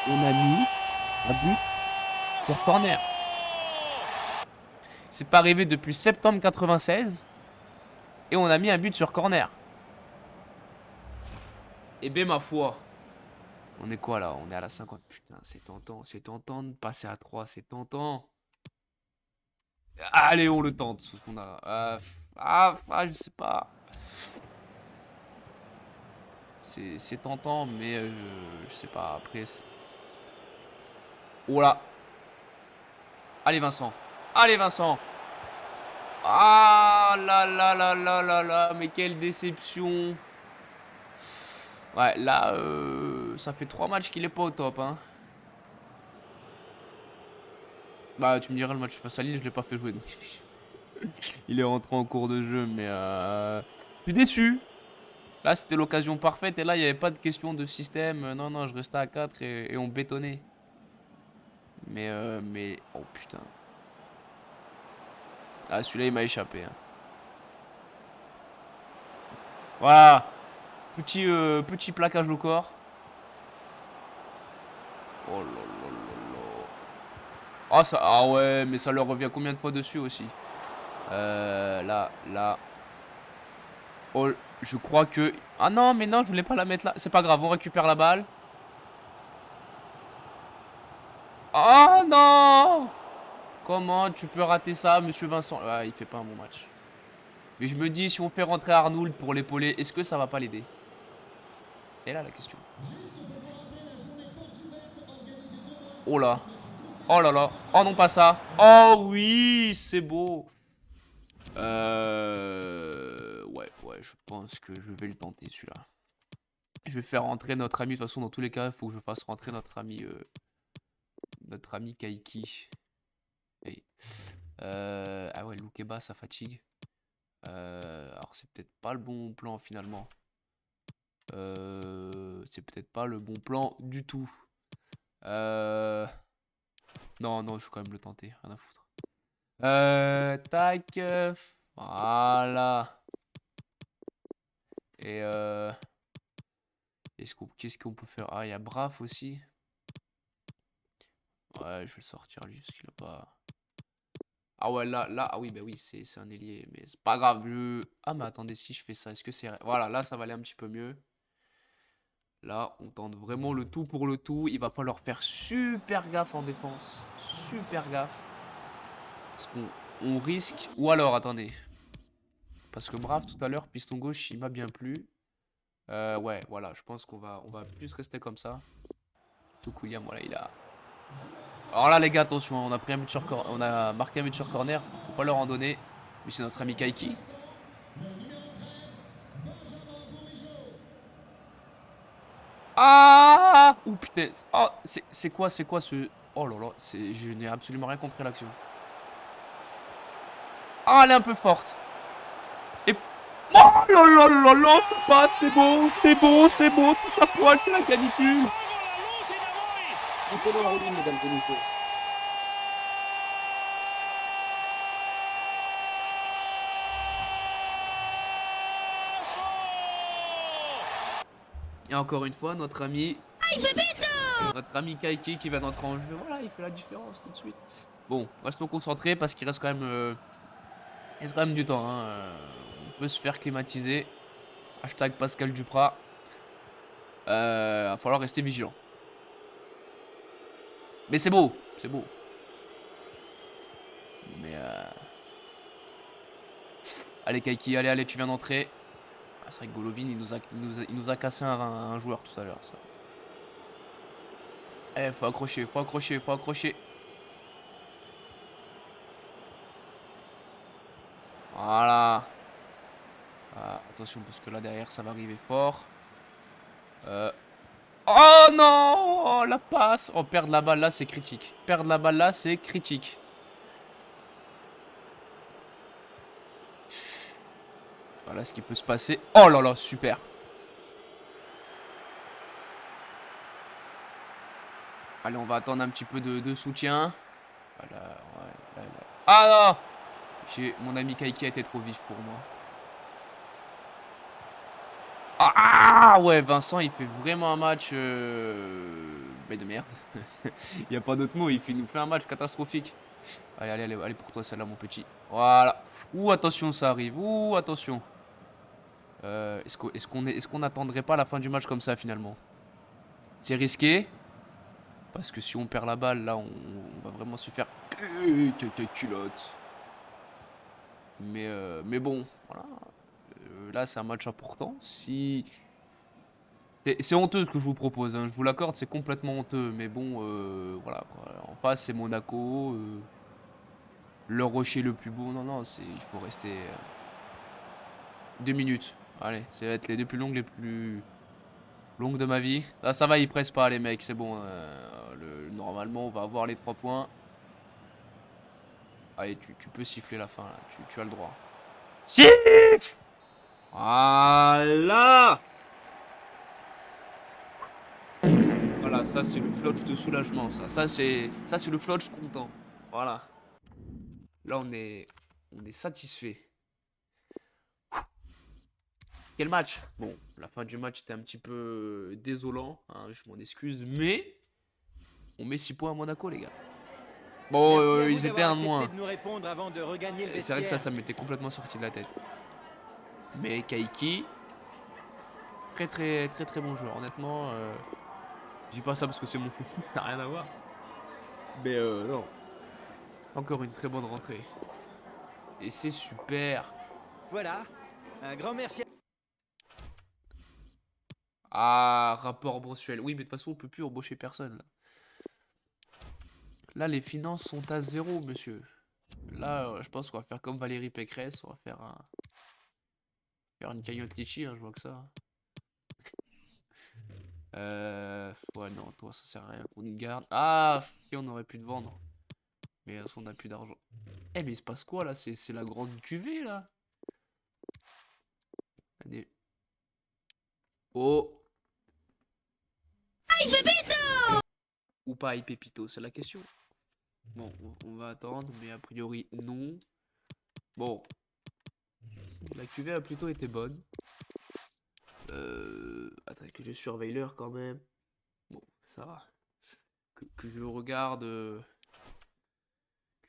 On a mis un but sur corner. C'est pas arrivé depuis septembre 96. Et on a mis un but sur corner. Et ben ma foi. On est quoi là? On est à la 50. Putain, c'est tentant. C'est tentant de passer à 3. C'est tentant. Allez, on le tente. Ce qu'on a. Je sais pas. C'est tentant, mais je sais pas. Après. Oh là. Allez, Vincent. Allez, Vincent. Ah là là là là là là. Mais quelle déception. Ouais, là, ça fait 3 matchs qu'il est pas au top, hein. Bah, tu me diras, le match face à Lille, je l'ai pas fait jouer, donc il est rentré en cours de jeu, mais je suis déçu. Là, c'était l'occasion parfaite, et là, il n'y avait pas de question de système. Non, non, je restais à 4 et on bétonnait. Mais, oh putain. Ah, celui-là, il m'a échappé. Hein. Voilà. Petit plaquage au corps. Oh là là là là. Ah ouais, mais ça leur revient combien de fois dessus aussi. Là. Oh, je crois que... Ah non, mais non, je voulais pas la mettre là. C'est pas grave, on récupère la balle. Oh non! Comment tu peux rater ça, monsieur Vincent? Ah, il fait pas un bon match. Mais je me dis, si on fait rentrer Arnould pour l'épauler, est-ce que ça va pas l'aider? Et là, la question. Oh là. Oh là là. Oh non, pas ça. Oh oui, c'est beau. Ouais, je pense que je vais le tenter, celui-là. Je vais faire rentrer notre ami. De toute façon, dans tous les cas, il faut que je fasse rentrer notre ami Kaiki. Hey. Ah ouais, Loukeba, ça fatigue. Alors, c'est peut-être pas le bon plan, finalement. C'est peut-être pas le bon plan du tout. Non, je vais quand même le tenter. Rien à foutre. Tac. Voilà. Et qu'est-ce qu'on peut faire? Ah, il y a Braf aussi. Ouais, je vais le sortir lui parce qu'il a pas. Ah ouais, là, ah oui, bah oui, c'est un ailier, mais c'est pas grave. Ah, mais attendez, si je fais ça, est-ce que c'est... Voilà, là, ça va aller un petit peu mieux. Là, on tente vraiment le tout pour le tout. Il va falloir faire super gaffe en défense. Super gaffe. Parce qu'on risque... Ou alors, attendez. Parce que Brave, tout à l'heure, piston gauche, il m'a bien plu. Ouais, voilà, je pense qu'on va plus rester comme ça. Surtout William, voilà, il a... Alors là, les gars, attention, on a pris un but sur on a marqué un but sur corner. Faut pas leur en donner. Mais c'est notre ami Kaiki. Ah! Ouh putain. Oh, c'est quoi ce... Oh là là, je n'ai absolument rien compris à l'action. Ah, elle est un peu forte. Et... Oh là là là là, ça passe, c'est bon, tout à poil, c'est la canicule. Et encore une fois, notre ami Kaiki qui va d'entrer en jeu. Voilà, il fait la différence tout de suite. Bon, restons concentrés parce qu'il reste quand même du temps. Hein. On peut se faire climatiser. Hashtag Pascal Duprat. Va falloir rester vigilant. Mais c'est beau. Mais allez Kaiki, allez, tu viens d'entrer. Ah, c'est vrai que Golovin, il nous a cassé un joueur tout à l'heure. Ça. Eh, faut accrocher. Voilà. Ah, attention parce que là derrière ça va arriver fort. Oh non, la passe. Oh, perdre la balle là c'est critique. Voilà ce qui peut se passer. Oh là là, super. Allez, on va attendre un petit peu de soutien. Voilà, ouais, là. Ah non! Mon ami Kaiki a été trop vif pour moi. Ah ouais, Vincent, il fait vraiment un match mais de merde. Il n'y a pas d'autre mot, il nous fait un match catastrophique. Allez, allez, allez, allez pour toi celle-là, mon petit. Voilà. Ouh, attention, ça arrive. Ouh, attention. Est-ce qu'on n'attendrait pas la fin du match comme ça, finalement? C'est risqué. Parce que si on perd la balle, là, on va vraiment se faire culotte. Mais bon, voilà. Là, c'est un match important. Si... C'est honteux ce que je vous propose, hein. Je vous l'accorde, c'est complètement honteux. Mais bon, voilà, quoi. En face, c'est Monaco. Le rocher le plus beau. Non, non, il faut rester 2 minutes. Allez, ça va être les 2 plus longues de ma vie. Là, ça va, ils pressent pas, les mecs. C'est bon. Normalement, on va avoir les 3 points. Allez, tu peux siffler la fin, là. Tu as le droit. Siffle! Voilà! Voilà, ça c'est le flotch de soulagement, ça. Ça c'est le flotch content. Voilà. Là on est satisfait. Quel match? Bon, la fin du match était un petit peu désolant, hein, je m'en excuse, mais on met 6 points à Monaco, les gars. Bon, ils étaient un de moins. Et c'est vrai que ça m'était complètement sorti de la tête. Mais Kaiki, très très très très bon joueur, honnêtement. Je dis pas ça parce que c'est mon foufou, ça n'a rien à voir. Mais non. Encore une très bonne rentrée. Et c'est super. Voilà, un grand merci. Ah, rapport mensuel. Oui, mais de toute façon, on peut plus embaucher personne. Là, les finances sont à zéro, monsieur. Là, je pense qu'on va faire comme Valérie Pécresse. On va faire une cagnotte litchi, hein, je vois que ça. Ouais, non, toi, ça sert à rien qu'on nous garde. Ah, si, on aurait pu te vendre. Mais on n'a plus d'argent. Eh, mais il se passe quoi, là? C'est la grande cuvée, là. Allez. Oh. Ou pas, Pépito, c'est la question. Bon, on va attendre, mais a priori, non. Bon. La cuvée a plutôt été bonne. Attends, que je surveille l'heure quand même. Bon, ça va. Que je regarde.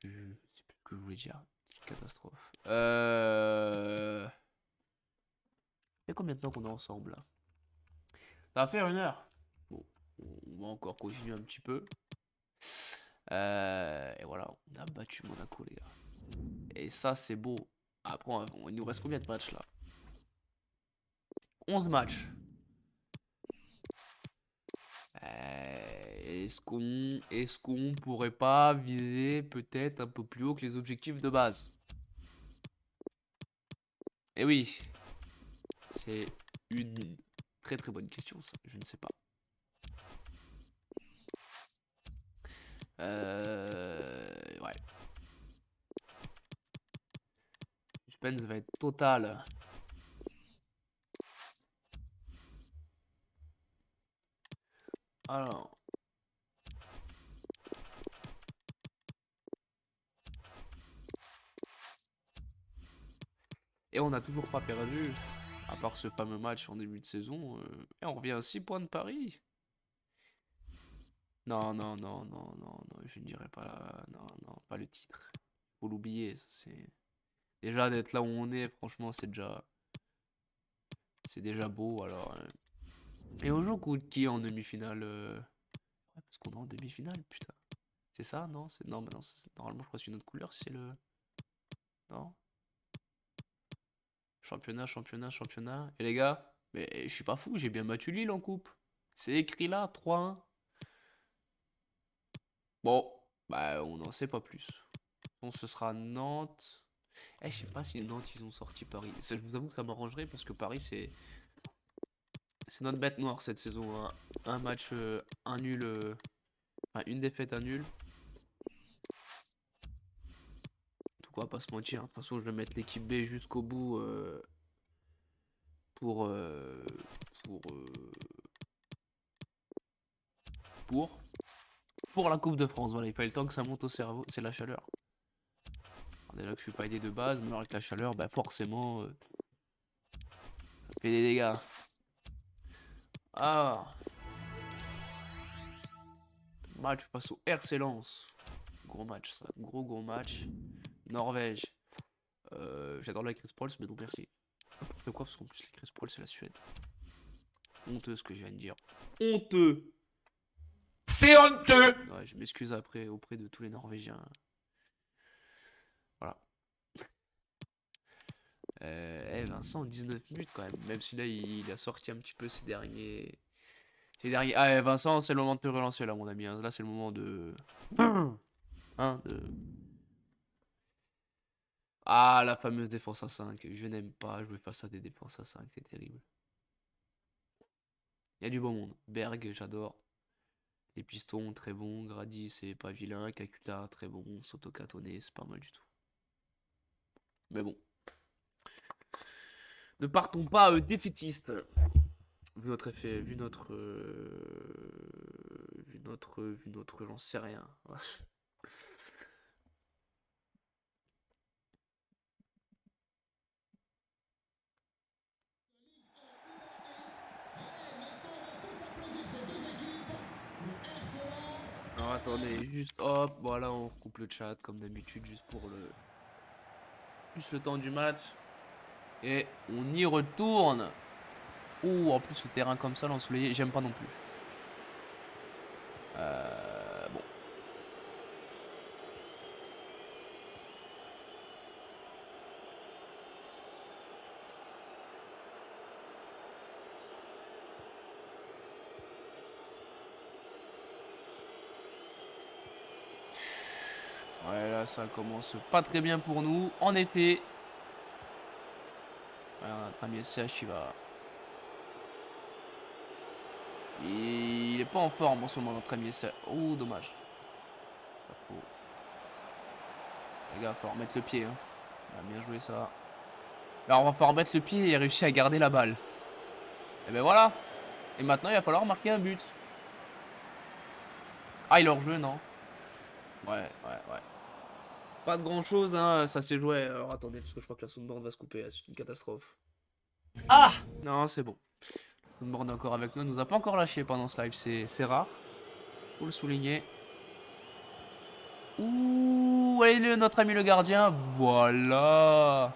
Je sais plus ce que je voulais dire. Catastrophe. Il y a combien de temps qu'on est ensemble là? Ça va faire 1 heure. Bon, on va encore continuer un petit peu. Et voilà, on a battu Monaco, les gars. Et ça, c'est beau. Après, il nous reste combien de matchs là? 11 matchs. Est-ce qu'on pourrait pas viser peut-être un peu plus haut que les objectifs de base? Eh oui, c'est une très très bonne question, ça. Je ne sais pas. Ouais. Suspense va être total. Alors. Et on n'a toujours pas perdu. À part ce fameux match en début de saison. Et on revient à 6 points de Paris. Non, non, non, non, non, non, je ne dirais pas là. Non, non, pas le titre. Faut l'oublier, ça c'est. Déjà d'être là où on est, franchement, c'est déjà beau. Alors. Et on joue contre qui en demi-finale? Ouais, parce qu'on est en demi-finale, putain. C'est ça, non? Non, mais non, normalement, je crois que c'est une autre couleur, c'est le. Non? Championnat, championnat, championnat. Et les gars, mais je suis pas fou, j'ai bien battu Lille en coupe. C'est écrit là, 3-1. Bon, bah on n'en sait pas plus. Bon, ce sera Nantes. Eh, je sais pas si Nantes ils ont sorti Paris. Ça, je vous avoue que ça m'arrangerait parce que Paris c'est notre bête noire cette saison, hein. Un match, un nul, enfin une défaite, un nul. Tout quoi, pas se mentir. De toute façon, je vais mettre l'équipe B jusqu'au bout pour pour euh, pour la Coupe de France. Voilà, il fallait le temps que ça monte au cerveau. C'est la chaleur. Alors, déjà que je suis pas aidé de base, mais alors avec la chaleur, bah forcément, ça fait des dégâts. Ah. Match face au RC Lens. Gros match ça, gros match. Norvège. J'adore la Chris Prols, mais non merci. Pourquoi? Parce qu'en plus les Chris Prols c'est la Suède. Honteux ce que je viens de dire. Honteux. C'est honteux. Ouais, je m'excuse après auprès de tous les Norvégiens. Voilà. Vincent, 19 minutes quand même. Même si là il a sorti un petit peu ces derniers. Ah, Vincent, c'est le moment de te relancer là, mon ami. Hein. Là, c'est le moment de. Hein, de. Ah, la fameuse défense à 5. Je n'aime pas jouer face à des défenses à 5. C'est terrible. Il y a du beau monde. Berg, j'adore. Les pistons, très bon. Grady, c'est pas vilain. Kakuta, très bon. Soto Katone, c'est pas mal du tout. Mais bon. Ne partons pas défaitistes. Vu notre effet, vu notre, j'en sais rien. Alors attendez, juste hop, voilà, on coupe le chat comme d'habitude, juste pour le temps du match. Et on y retourne. Ouh, en plus le terrain comme ça, l'ensoleillé, j'aime pas non plus. Bon. Ouais, là, ça commence pas très bien pour nous. En effet. Ouais, notre ami SCH, il va... Il est pas en forme en ce moment, notre ami SCH. Oh, dommage. Les gars, il faut remettre le pied. Hein. Il a bien joué ça. Alors, on va falloir remettre le pied et réussir à garder la balle. Et ben voilà. Et maintenant, il va falloir marquer un but. Ah, il est hors jeu, non? Ouais. Pas de grand chose, hein. Ça s'est joué. Alors, attendez, parce que je crois que la soundboard va se couper. C'est une catastrophe. Ah! Non, c'est bon. La soundboard est encore avec nous. Elle nous a pas encore lâché pendant ce live. C'est rare. Faut le souligner. Ouh, allez, notre ami le gardien. Voilà.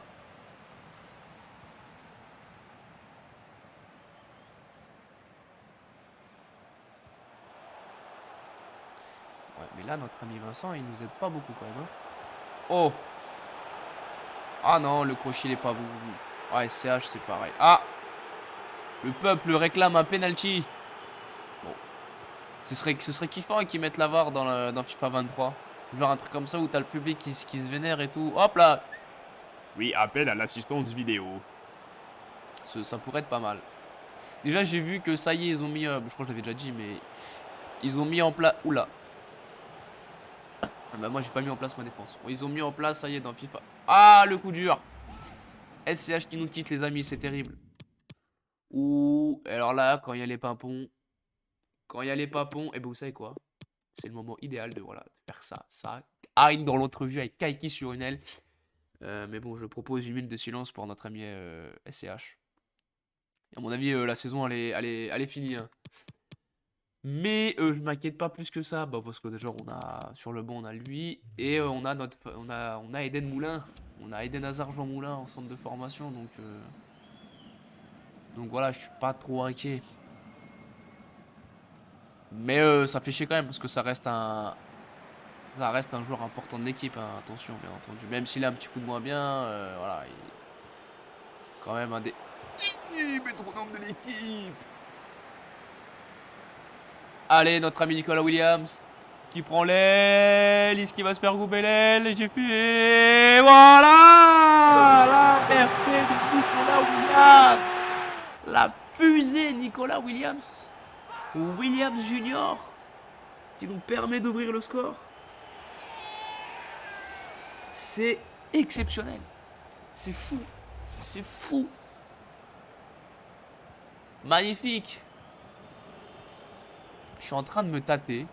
Ouais, mais là, notre ami Vincent, il nous aide pas beaucoup quand même. Hein. Oh! Ah non, le crochet, il est pas bon. Ah, SCH, c'est pareil. Ah! Le peuple réclame un penalty. Bon. Ce serait kiffant qu'ils mettent la VAR dans FIFA 23. Genre un truc comme ça où t'as le public qui se vénère et tout. Hop là! Oui, appel à l'assistance vidéo. Ça pourrait être pas mal. Déjà, j'ai vu que ça y est, ils ont mis... je crois que je l'avais déjà dit, mais... Ils ont mis en place... Oula. Ah bah moi, j'ai pas mis en place ma défense. Bon, ils ont mis en place, ça y est, dans FIFA. Ah, le coup dur. SCH qui nous quitte, les amis, c'est terrible. Ouh, alors là, quand il y a les pimpons... et ben vous savez quoi? C'est le moment idéal de, voilà, de faire ça. Ça, Hein dans l'entrevue avec Kaiki sur une aile. Mais bon, je propose une minute de silence pour notre ami SCH. À mon avis, la saison, elle est finie. Hein. Mais je m'inquiète pas plus que ça. Bah, parce que déjà, sur le banc, on a lui. Et on a Eden Moulin. On a Eden Hazard Jean Moulin en centre de formation. Donc voilà, je suis pas trop inquiet. Mais ça fait chier quand même parce que ça reste un joueur important de l'équipe, hein, attention bien entendu. Même s'il a un petit coup de moins bien, voilà, c'est quand même un des métronomes de l'équipe. Allez, notre ami Nicolas Williams qui prend l'aile, est-ce qu'il va se faire couper l'aile? J'ai fait, voilà, la percée de Nicolas Williams, la fusée Nicolas Williams. Williams Junior qui nous permet d'ouvrir le score. C'est exceptionnel. C'est fou. C'est fou. Magnifique. Je suis en train de me tâter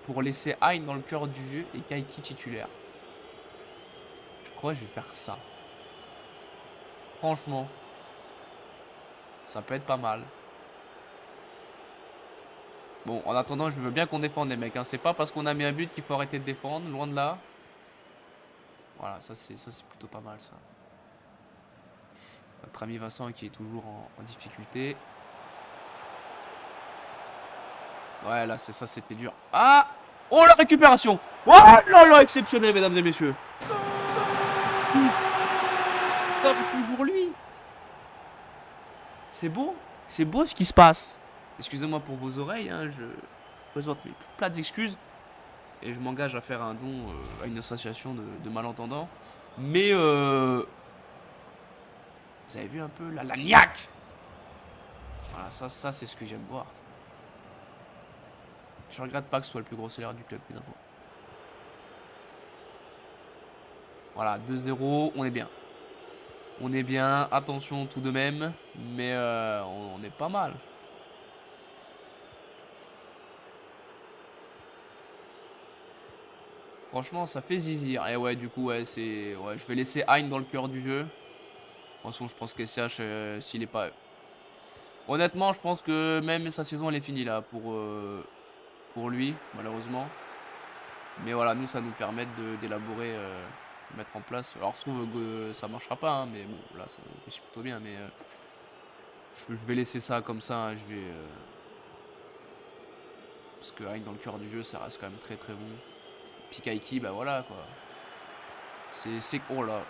pour laisser Hein dans le cœur du jeu et Kaiki titulaire. Je crois que je vais faire ça. Franchement. Ça peut être pas mal. Bon, en attendant, je veux bien qu'on défende les mecs. Hein. C'est pas parce qu'on a mis un but qu'il faut arrêter de défendre. Loin de là. Voilà, ça c'est plutôt pas mal ça. Notre ami Vincent qui est toujours en difficulté. Ouais, là, ça, c'était dur. Ah! Oh, la récupération! Oh là là, exceptionnel, mesdames et messieurs. Comme toujours lui. C'est beau ce qui se passe. Excusez-moi pour vos oreilles, hein, je présente mes plates excuses. Et je m'engage à faire un don à une association de malentendants. Mais vous avez vu un peu la niaque. Voilà, ça c'est ce que j'aime voir. Je regrette pas que ce soit le plus gros salaire du club finalement. Voilà, 2-0, on est bien. On est bien, attention tout de même, mais on est pas mal. Franchement, ça fait zizir. Et ouais, du coup, ouais, je vais laisser Hein dans le cœur du jeu. De toute façon, je pense que SCH, s'il est pas... Honnêtement, je pense que même sa saison, elle est finie là pour lui, malheureusement. Mais voilà, nous, ça nous permet d'élaborer, de mettre en place. Alors, je trouve que ça marchera pas, hein, mais bon, là, ça réussit plutôt bien. Mais je vais laisser ça comme ça. Hein, je vais... Parce que Hein dans le cœur du jeu, ça reste quand même très très bon. Pikaiki, bah voilà quoi. C'est... Oh là.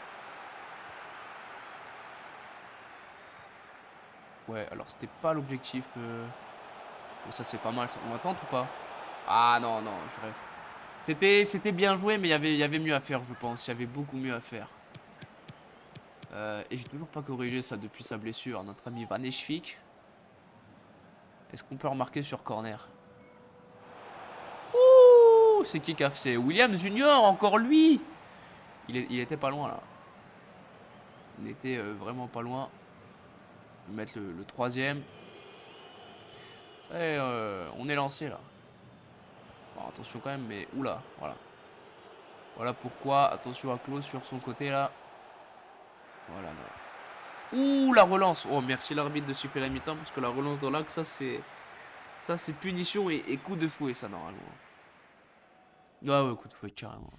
Ouais, alors c'était pas l'objectif. Oh, ça c'est pas mal, ça. On m'attend ou pas? Ah non, non, je rêve. C'était bien joué, mais il y avait mieux à faire, je pense. Il y avait beaucoup mieux à faire. Et j'ai toujours pas corrigé ça depuis sa blessure. Notre ami Van Eschvik. Est-ce qu'on peut remarquer sur corner? Ouh, c'est qui a fait? C'est Williams Junior, encore lui. Il était pas loin là. Il était vraiment pas loin. Mettre le troisième. Ça y est, on est lancé là. Bon, attention quand même, mais oula, voilà. Voilà pourquoi. Attention à Klaus sur son côté là. Voilà. Non. Ouh, la relance. Oh, merci l'arbitre de siffler la mi-temps parce que la relance dans l'axe, ça c'est punition et coup de fouet ça normalement. Ah ouais, coup de fouet carrément.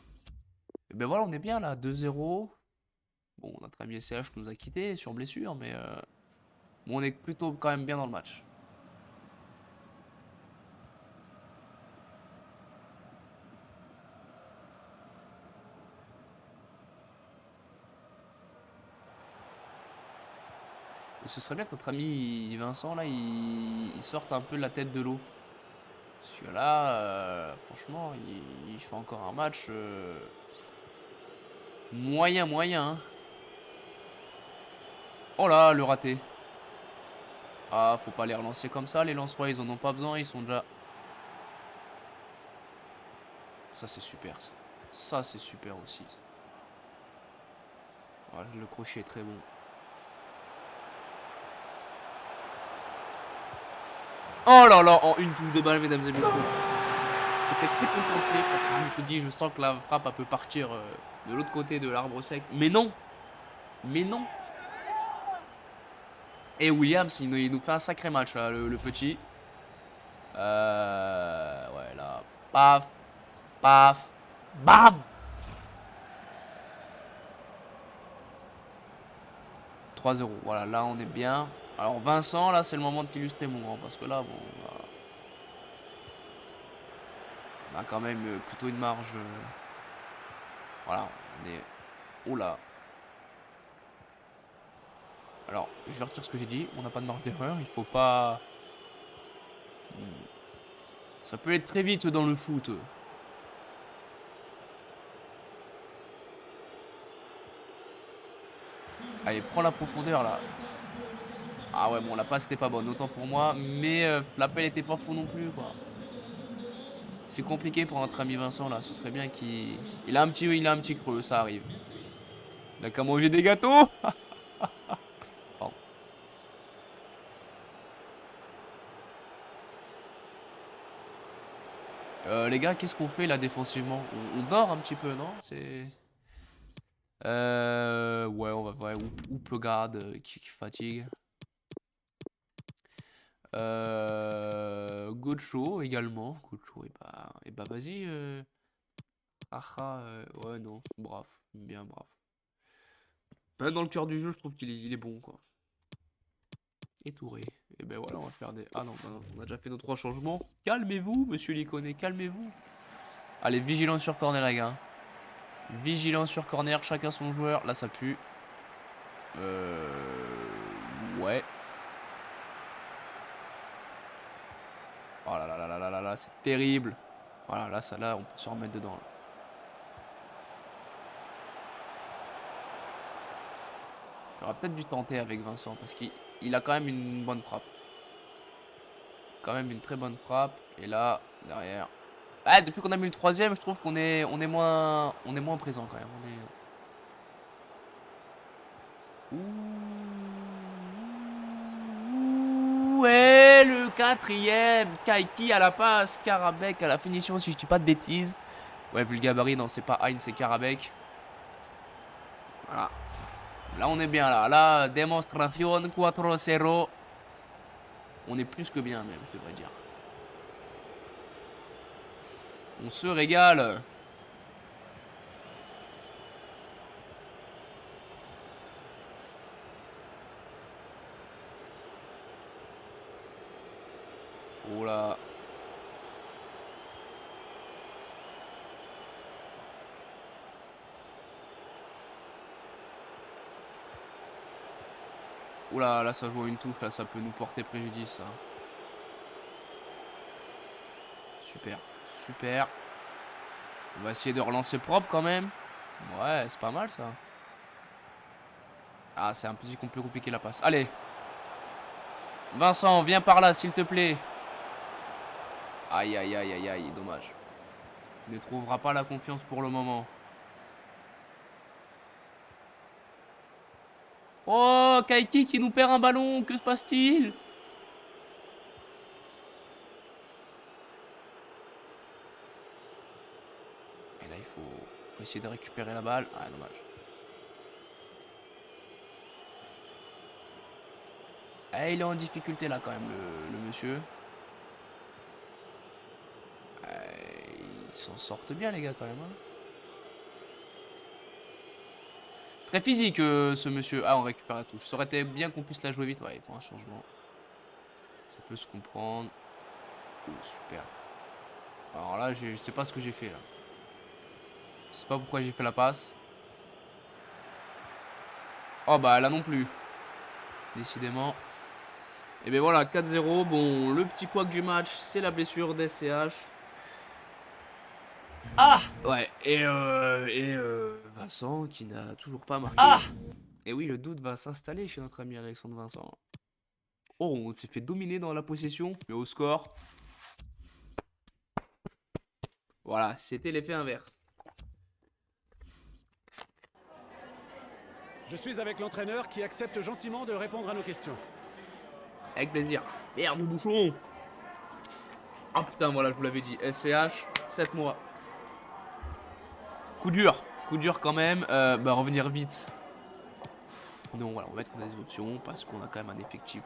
Et ben voilà, on est bien là, 2-0. Bon, notre ami SCH nous a quittés sur blessure, mais bon, on est plutôt quand même bien dans le match. Et ce serait bien que notre ami Vincent, là, il sorte un peu la tête de l'eau. Parce que là, franchement, il fait encore un match moyen. Hein. Oh là, le raté. Ah, faut pas les relancer comme ça. Les Lensois, ils en ont pas besoin. Ils sont déjà... Ça, c'est super. Ça, c'est super aussi. Voilà, le crochet est très bon. Oh là là, en une touche de balle, mesdames et messieurs. Peut-être très concentré parce que je me suis dit, je sens que la frappe elle peut partir de l'autre côté de l'arbre sec. Mais non. Mais non. Et Williams, il nous fait un sacré match là, le petit. Ouais, là. Paf. Paf. Bam. 3-0. Voilà, là on est bien. Alors Vincent, là c'est le moment de t'illustrer mon grand. Parce que là, bon, on a quand même plutôt une marge. Voilà, on est... Oh là. Alors, je vais retirer ce que j'ai dit. On n'a pas de marge d'erreur. Il faut pas... Ça peut être très vite dans le foot. Allez, prends la profondeur là. Ah ouais, bon, la passe n'était pas bonne, autant pour moi. Mais l'appel était pas fou non plus, quoi. C'est compliqué pour notre ami Vincent là. Ce serait bien qu'il... Il a un petit creux, ça arrive. Il a qu'à manger des gâteaux. Pardon. Les gars, qu'est-ce qu'on fait là défensivement? On dort un petit peu, non? C'est... Ouais, on va... Ouais, ou Plegard qui fatigue. Gocho également. Gocho, et bah vas-y. Ouais, non, brave. Bien, brave. Même dans le cœur du jeu, je trouve il est bon, quoi. Et Touré. Et ben voilà, on va faire des... Ah non, bah non, on a déjà fait nos 3 changements. Calmez-vous, monsieur Liconé, calmez-vous. Allez, vigilance sur corner, les gars. Vigilance sur corner, chacun son joueur. Là, ça pue. Ouais. Oh là là là là là là là, c'est terrible. Voilà, là, ça, là, on peut se remettre dedans. Là. J'aurais peut-être dû tenter avec Vincent parce qu'il a quand même une bonne frappe. Quand même une très bonne frappe. Et là, derrière. Ah, depuis qu'on a mis le 3ème, je trouve qu'on est, on est moins présent quand même. Ouh, et le 4ème. Kaiki à la passe. Karabek à la finition, si je dis pas de bêtises. Ouais, vu le gabarit, non, c'est pas Hein, c'est Karabek. Voilà. Là, on est bien là. Là, démonstration 4-0. On est plus que bien, même, je devrais dire. On se régale. Oh là. Oh là, là, ça joue à une touche. Là, ça peut nous porter préjudice, ça. Super. Super. On va essayer de relancer propre quand même. Ouais, c'est pas mal ça. Ah, c'est un petit peu plus compliqué la passe. Allez. Vincent, viens par là, s'il te plaît. Aïe, aïe, aïe, aïe, aïe, dommage. Il ne trouvera pas la confiance pour le moment. Oh, Kaiki qui nous perd un ballon. Que se passe-t-il? Et là, il faut essayer de récupérer la balle. Ah, dommage. Ah, il est en difficulté là quand même, le monsieur. Ils s'en sortent bien les gars quand même. Hein. Très physique ce monsieur. Ah, on récupère la touche. Ça aurait été bien qu'on puisse la jouer vite. Ouais, pour un changement. Ça peut se comprendre. Oh, super. Alors là, je sais pas ce que j'ai fait là. Je sais pas pourquoi j'ai fait la passe. Oh bah là non plus. Décidément. Et bien voilà, 4-0. Bon, le petit couac du match, c'est la blessure d'SCH. Ah ouais, et Vincent qui n'a toujours pas marqué. Ah et oui, le doute va s'installer chez notre ami Alexandre Vincent. Oh, on s'est fait dominer dans la possession, mais au score. Voilà, c'était l'effet inverse. Je suis avec l'entraîneur qui accepte gentiment de répondre à nos questions. Avec plaisir. Merde, bouchon. Ah putain, voilà, je vous l'avais dit. SCH, 7 mois. Coup dur quand même. Bah, revenir vite. Non, voilà, on va mettre qu'on a des options parce qu'on a quand même un effectif.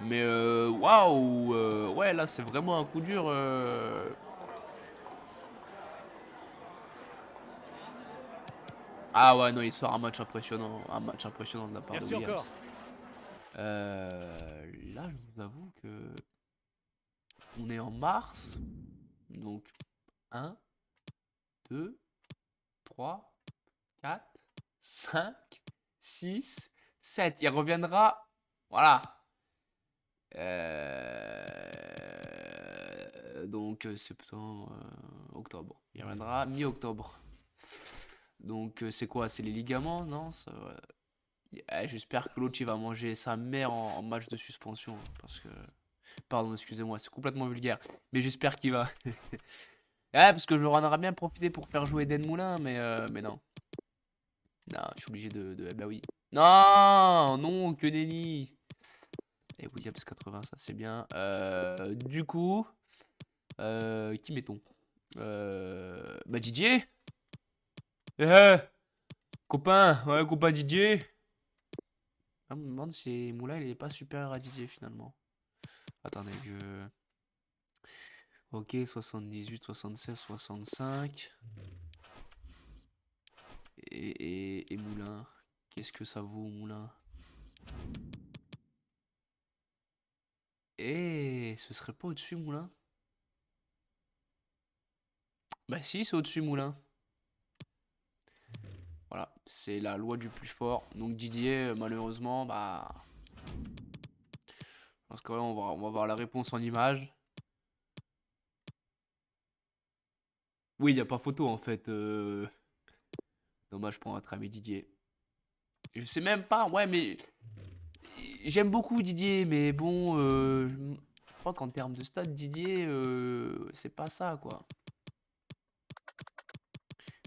Mais waouh, ouais, là, c'est vraiment un coup dur. Ah ouais, non, il sort un match impressionnant de la part de Merci Williams. encore. Là, je vous avoue que on est en mars, donc 1, 2, 3, 4, 5, 6, 7. Il reviendra, voilà. Donc septembre, octobre. Il reviendra mi-octobre. Donc c'est quoi? C'est les ligaments, non ça, ouais. J'espère que l'autre il va manger sa mère en match de suspension. Parce que... Pardon, excusez-moi, c'est complètement vulgaire. Mais j'espère qu'il va. Parce que je en aurais bien profité pour faire jouer Den Moulin, mais non. Non, je suis obligé de... Bah oui. Non, non, que nenni. Et Williams 80, ça c'est bien. Du coup... qui mettons bah Didier. Copain, ouais, copain Didier. Je me demande si Moulin il est pas supérieur à Didier finalement. Attendez que. Ok, 78, 76, 65. Et Moulin. Qu'est-ce que ça vaut, Moulin? Et ce serait pas au-dessus, Moulin? Bah si, c'est au-dessus, Moulin. Voilà, c'est la loi du plus fort. Donc Didier, malheureusement, bah... Parce que là, on va voir la réponse en image. Oui, il n'y a pas photo, en fait. Dommage pour notre ami Didier. Je sais même pas, ouais, mais... J'aime beaucoup Didier, mais bon... Je crois qu'en termes de stats, Didier, c'est pas ça, quoi.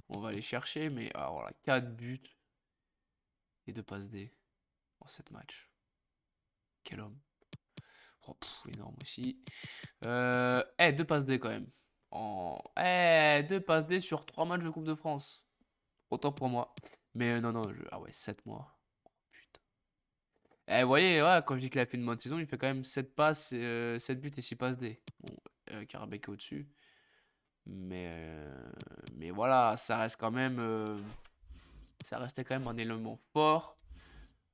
On va aller chercher, mais alors là, 4 buts et 2 passes D en 7 matchs. Quel homme. Oh, énorme aussi. 2 passes D quand même. 2 passes D sur 3 matchs de Coupe de France. Autant pour moi. Mais non, ah ouais, 7 mois. Oh, putain. Vous voyez, ouais, quand je dis qu'il a fait une bonne saison, il fait quand même 7 passes, 7 buts et 6 passes D. Bon, Karabek est au-dessus. Mais voilà, ça reste quand même... ça restait quand même un élément fort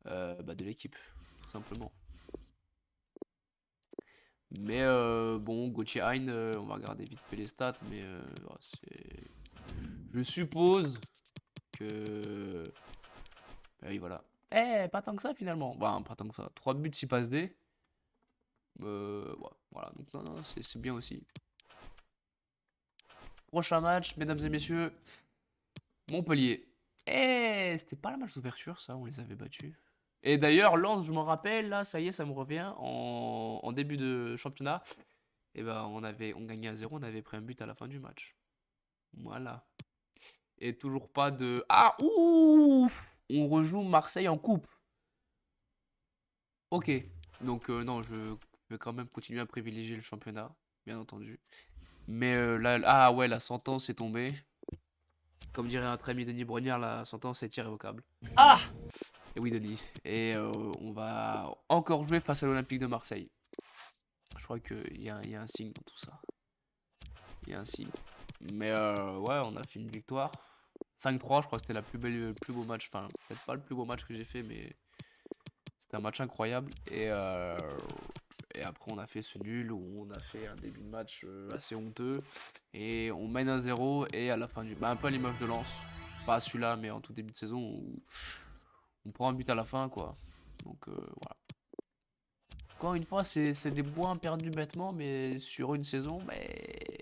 de l'équipe, tout simplement. Mais bon, Gauthier Hein, on va regarder vite fait les stats, mais je suppose que... oui, voilà. Pas tant que ça finalement. Bah, pas tant que ça. 3 buts, 6 passes D. Ouais, voilà, donc non, c'est bien aussi. Prochain match, mesdames et messieurs, Montpellier. C'était pas la match d'ouverture, ça, on les avait battus. Et d'ailleurs, Lens, je m'en rappelle, là, ça y est, ça me revient, en début de championnat. Et ben, on gagnait à 0, on avait pris un but à la fin du match. Voilà. Et toujours pas de... Ah, ouf! On rejoue Marseille en coupe. Ok. Donc, non, je vais quand même continuer à privilégier le championnat, bien entendu. Mais là, ah ouais, la sentence est tombée. Comme dirait notre ami Denis Brognard, la sentence est irrévocable. Ah! Et oui, Denis. Et on va encore jouer face à l'Olympique de Marseille. Je crois qu'il y a un signe dans tout ça. Il y a un signe. Mais ouais, on a fait une victoire. 5-3, je crois que c'était le plus beau match. Enfin, peut-être pas le plus beau match que j'ai fait, mais c'était un match incroyable. Et après, on a fait ce nul où on a fait un début de match assez honteux. Et on mène 1-0. Et à la fin du... Bah, un peu à l'image de Lens. Pas celui-là, mais en tout début de saison où on prend un but à la fin, quoi. Donc voilà. Encore une fois, c'est des points perdus bêtement, mais sur une saison, mais...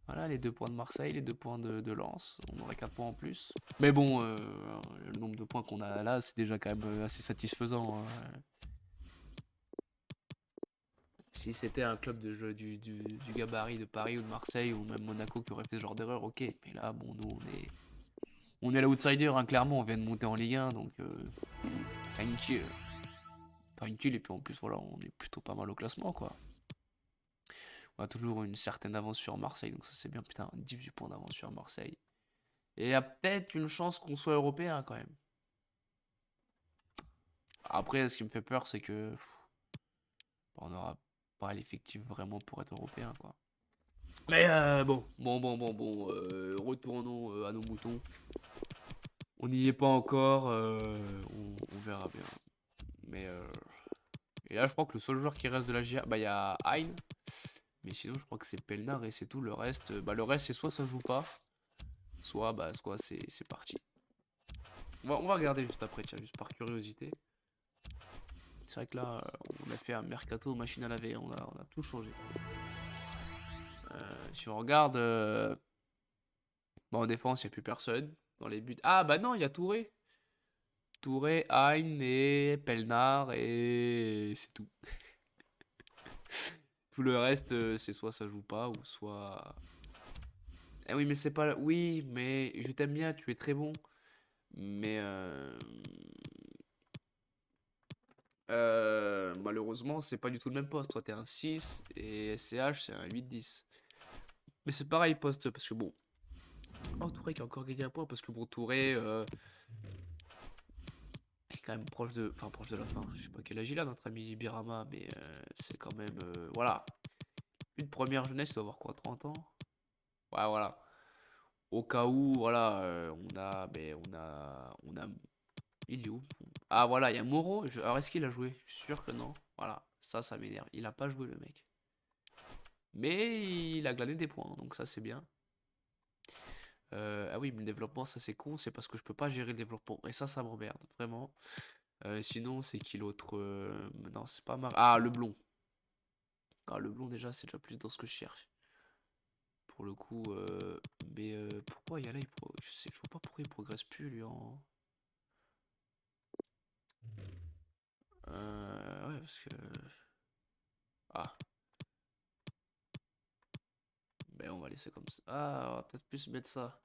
Voilà, les 2 points de Marseille, les 2 points de Lens. On aurait 4 points en plus. Mais bon, le nombre de points qu'on a là, c'est déjà quand même assez satisfaisant. Hein. Si c'était un club de jeu du gabarit de Paris ou de Marseille ou même Monaco qui aurait fait ce genre d'erreur, ok. Mais là, bon, nous, on est l'outsider, hein, clairement. On vient de monter en Ligue 1, donc tranquille. Tranquille, et puis en plus, voilà, on est plutôt pas mal au classement, quoi. On a toujours une certaine avance sur Marseille, donc ça c'est bien, putain, 18 points d'avance sur Marseille. Et il y a peut-être une chance qu'on soit européen quand même. Après, ce qui me fait peur, c'est que on n'aura pas l'effectif vraiment pour être européen, quoi. Mais bon, retournons à nos moutons. On n'y est pas encore, on verra bien. Mais et là, je crois que le seul joueur qui reste de la GIA, bah il y a Hein. Mais sinon, je crois que c'est Pelnard et c'est tout. Le reste, le reste, c'est soit ça joue pas, soit c'est parti. On va regarder juste après, tiens, juste par curiosité. C'est vrai que là, on a fait un mercato machine à laver, on a tout changé. Si on regarde, en défense, il n'y a plus personne. Dans les buts, ah bah non, il y a Touré. Touré, Hein et Pelnard et c'est tout. Tout le reste, c'est soit ça joue pas ou soit... Eh oui, mais c'est pas... Oui, mais je t'aime bien, tu es très bon. Mais malheureusement, c'est pas du tout le même poste. Toi, t'es un 6 et SCH, c'est un 8-10. Mais c'est pareil, poste, parce que bon... Oh, Touré qui a encore gagné un point, parce que bon, Touré... quand même proche de... Enfin, proche de la fin. Je sais pas quel âge il a, notre ami Birama, mais c'est quand même... voilà. Une première jeunesse, il doit avoir quoi, 30 ans? Ouais, voilà. Au cas où, voilà, on a... Il est où? Ah, voilà, il y a Moro. Alors, est-ce qu'il a joué? Je suis sûr que non. Voilà, ça m'énerve. Il a pas joué, le mec. Mais il a glané des points, donc ça, c'est bien. Ah oui, mais le développement, ça, c'est con. C'est parce que je peux pas gérer le développement. Et ça m'emmerde, vraiment. Sinon, c'est qui l'autre? Non, c'est pas mal. Ah, le blond. Ah, le blond, déjà, c'est déjà plus dans ce que je cherche. Pour le coup, mais pourquoi il y a là, je vois pas pourquoi il progresse plus, lui, en... Ouais, parce que... Ah. Ben, on va laisser comme ça. Ah, on va peut-être plus mettre ça.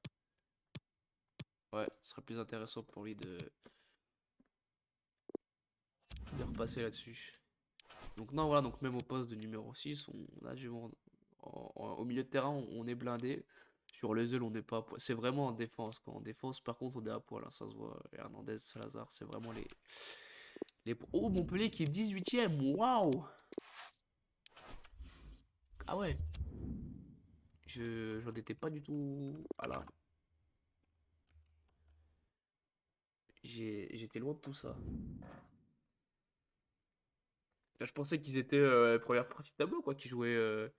Ouais, ce serait plus intéressant pour lui de repasser là-dessus. Donc non, voilà, donc même au poste de numéro 6, on a du monde. Au milieu de terrain, on est blindé. Sur les ailes, on n'est pas à poil. C'est vraiment en défense, quoi. En défense, par contre, on est à poil, hein, ça se voit. Hernandez, Salazar, c'est vraiment les... Oh, Montpellier qui est 18ème, waouh! Ah ouais. J'en étais pas du tout... Voilà. J'étais loin de tout ça. Là, je pensais qu'ils étaient première partie de tableau, quoi, qu'ils jouaient...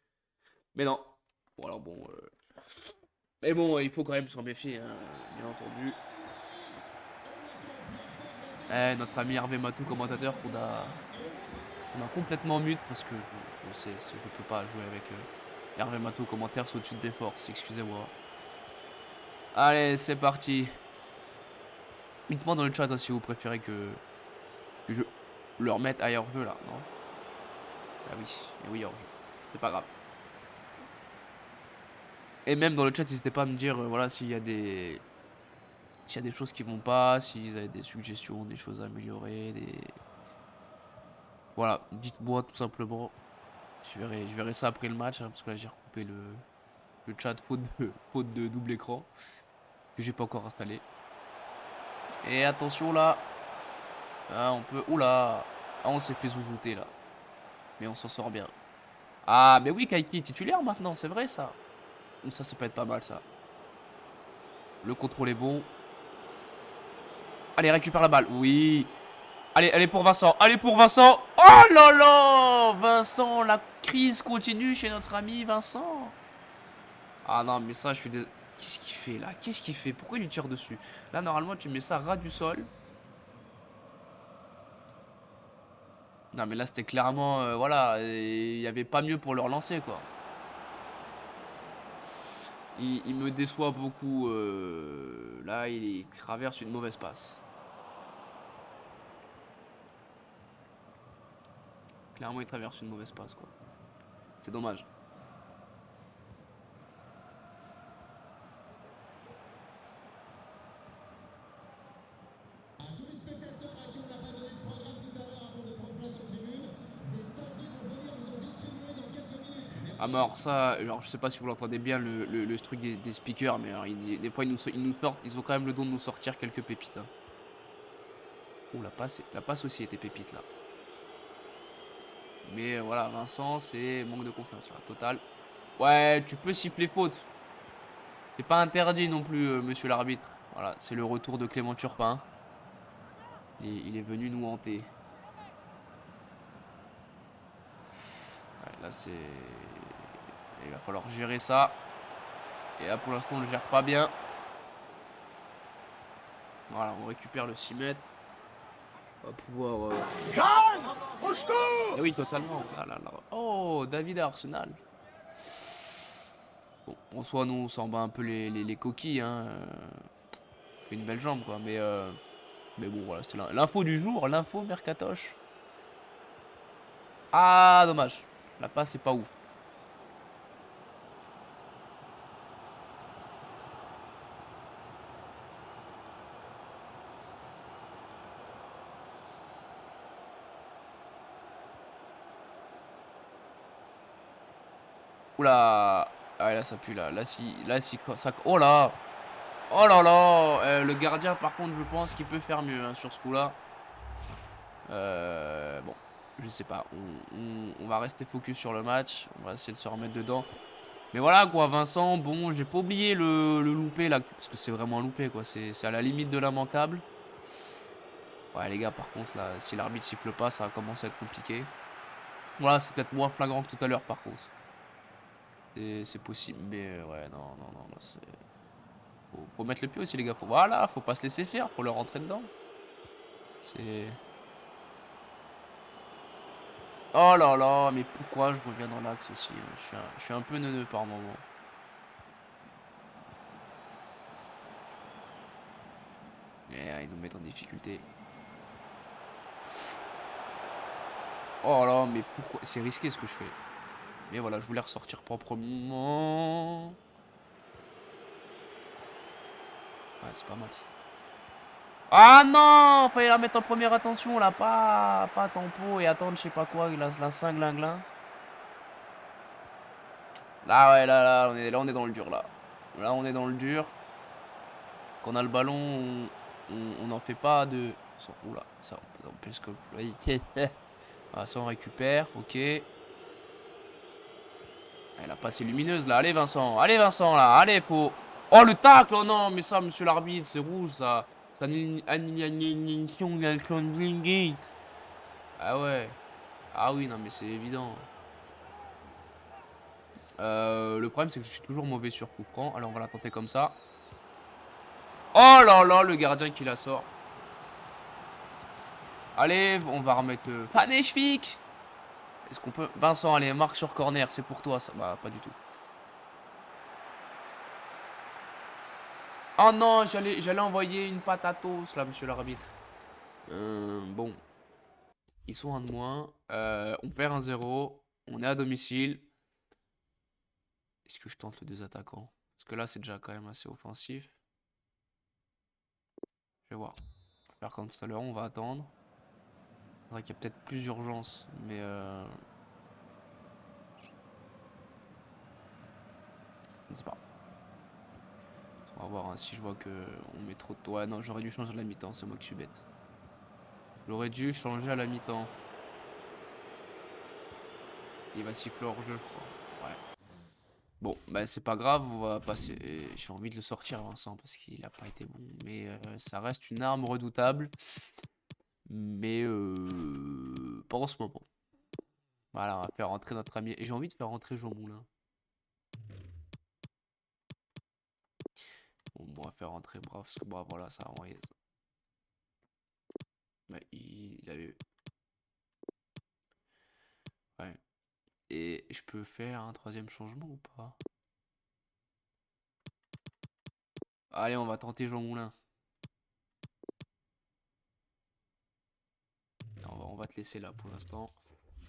Mais non. Bon, alors bon... Mais bon, il faut quand même s'en méfier, hein, bien entendu. Notre ami Hervé Matou, commentateur, qu'on a complètement mute parce que je peux pas jouer avec Hervé Matou, commentaire, c'est au-dessus de mes forces, excusez-moi. Allez, c'est parti. Uniquement dans le chat, hein, si vous préférez que je le remette à hors-jeu là, non? Ah oui, et oui, hors-jeu. C'est pas grave. Et même dans le chat, n'hésitez pas à me dire, voilà, s'il y a des choses qui vont pas, s'ils avez des suggestions, des choses à améliorer, Voilà, dites-moi tout simplement. Je verrai ça après le match, hein, parce que là j'ai recoupé le chat faute de double écran que j'ai pas encore installé. Et attention là, ah, on peut... Oula, ah, on s'est fait zouzouter là, mais on s'en sort bien. Ah mais oui, Kaiki est titulaire maintenant, c'est vrai ça. Ça peut être pas mal ça. Le contrôle est bon. Allez, récupère la balle, oui. Allez pour Vincent, allez pour Vincent. Oh là là, Vincent, la crise continue chez notre ami Vincent. Ah non, mais ça, je suis désolé. Qu'est-ce qu'il fait là? Qu'est-ce qu'il fait? Pourquoi il lui tire dessus? Là, normalement, tu mets ça ras du sol. Non, mais là, c'était clairement... voilà, il n'y avait pas mieux pour le relancer, quoi. Il me déçoit beaucoup. Là, il traverse une mauvaise passe. Clairement, il traverse une mauvaise passe, quoi. C'est dommage. Ah mais alors ça, alors je sais pas si vous l'entendez bien le truc des speakers, mais alors, des fois ils nous sortent, ils ont quand même le don de nous sortir quelques pépites. Hein. Oh la passe aussi était pépite là. Mais voilà, Vincent c'est manque de confiance là, total. Ouais, tu peux siffler faute. C'est pas interdit non plus, monsieur l'arbitre. Voilà, c'est le retour de Clément Turpin. Il est venu nous hanter. Ouais, là c'est... Il va falloir gérer ça. Et là pour l'instant on ne le gère pas bien. Voilà, on récupère le 6 mètres. On va pouvoir... Eh oui, totalement. Ah là là. Oh, David à Arsenal. Bon, en soi, nous, on s'en bat un peu les coquilles. Hein. On fait une belle jambe, quoi. Mais bon, voilà, c'était l'info du jour, l'info Mercatoche. Ah, dommage. La passe, c'est pas ouf. Oula. Ah là ça pue là. Là si ça... Oh là. Oh là là. Le gardien par contre je pense qu'il peut faire mieux hein, sur ce coup là. Bon, je sais pas. On va rester focus sur le match. On va essayer de se remettre dedans. Mais voilà quoi, Vincent, bon, j'ai pas oublié le loupé là. Parce que c'est vraiment un loupé quoi. C'est à la limite de l'immanquable. Ouais, les gars, par contre, là, si l'arbitre siffle pas, ça va commencer à être compliqué. Voilà, c'est peut-être moins flagrant que tout à l'heure par contre. C'est possible, mais ouais, non, là, c'est... Faut mettre le pied aussi, les gars. Voilà, faut pas se laisser faire, faut leur rentrer dedans. C'est... Oh là là, mais pourquoi je reviens dans l'axe aussi? Je suis un peu neuneux par moment. Et ils nous mettent en difficulté. Oh là, mais pourquoi? C'est risqué ce que je fais. Mais voilà, je voulais ressortir proprement. Ouais, c'est pas mal. Ah non, fallait la mettre en première attention là, pas tempo et attendre je sais pas quoi, la cinglinglin. Là ouais, là on est dans le dur là. Là on est dans le dur. Quand on a le ballon, on n'en fait pas de... Oula, ça on peut le scope. Ah, ça on récupère, ok. Ah, la passe est lumineuse là, allez Vincent là, allez faut... Oh le tacle, oh non mais ça monsieur l'arbitre, c'est rouge ça. Ça annihilation de la Gate. Ah ouais. Ah oui, non mais c'est évident. Le problème c'est que je suis toujours mauvais sur coup franc. Alors on va la tenter comme ça. Oh là là, le gardien qui la sort. Allez, on va remettre... Faneshvik. Est-ce qu'on peut... Vincent, allez, marque sur corner, c'est pour toi ça. Bah, pas du tout. Oh non, j'allais envoyer une patatos là, monsieur l'arbitre. Bon. Ils sont un de moins. On perd 1-0. On est à domicile. Est-ce que je tente le 2 attaquants? Parce que là, c'est déjà quand même assez offensif. Je vais voir. Je vais faire comme tout à l'heure, on va attendre. C'est vrai qu'il y a peut-être plus d'urgence, mais... Je ne sais pas. On va voir hein, si je vois que on met trop de... Ouais, non, j'aurais dû changer à la mi-temps, c'est moi qui suis bête. J'aurais dû changer à la mi-temps. Il va siffler hors jeu, je crois. Ouais. Bon, bah c'est pas grave, on va passer. J'ai envie de le sortir, Vincent, parce qu'il a pas été bon. Mais ça reste une arme redoutable. Mais pas en ce moment. Voilà, on va faire rentrer notre ami. Et j'ai envie de faire rentrer Jean Moulin. Bon, on va faire rentrer Brave, parce que bon, voilà, ça a envoyé. Bah, il avait. Ouais. Et je peux faire un troisième changement ou pas? Allez, on va tenter Jean Moulin. On va te laisser là pour l'instant.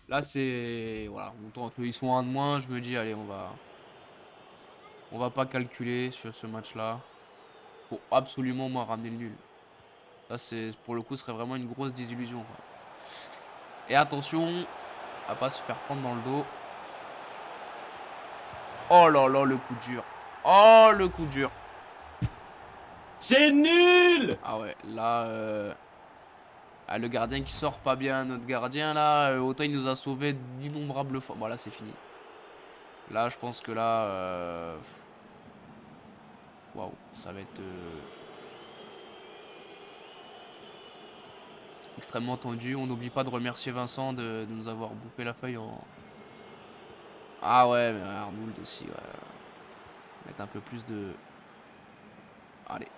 Là, c'est... Voilà, on tente. Ils sont un de moins. Je me dis, allez, on va pas calculer sur ce match-là. Faut absolument, moi, ramener le nul. Ça, c'est... Pour le coup, ce serait vraiment une grosse désillusion, quoi. Et attention à pas se faire prendre dans le dos. Oh là là, le coup dur. Oh, le coup dur. C'est nul! Ah ouais, là... Ah, le gardien qui sort pas bien, notre gardien là, autant il nous a sauvé d'innombrables fois. Bon là c'est fini. Là je pense que là... Waouh, ça va être... extrêmement tendu. On n'oublie pas de remercier Vincent de nous avoir bouffé la feuille en... Ah ouais, mais Arnould aussi, ouais. Mettre un peu plus de... Allez.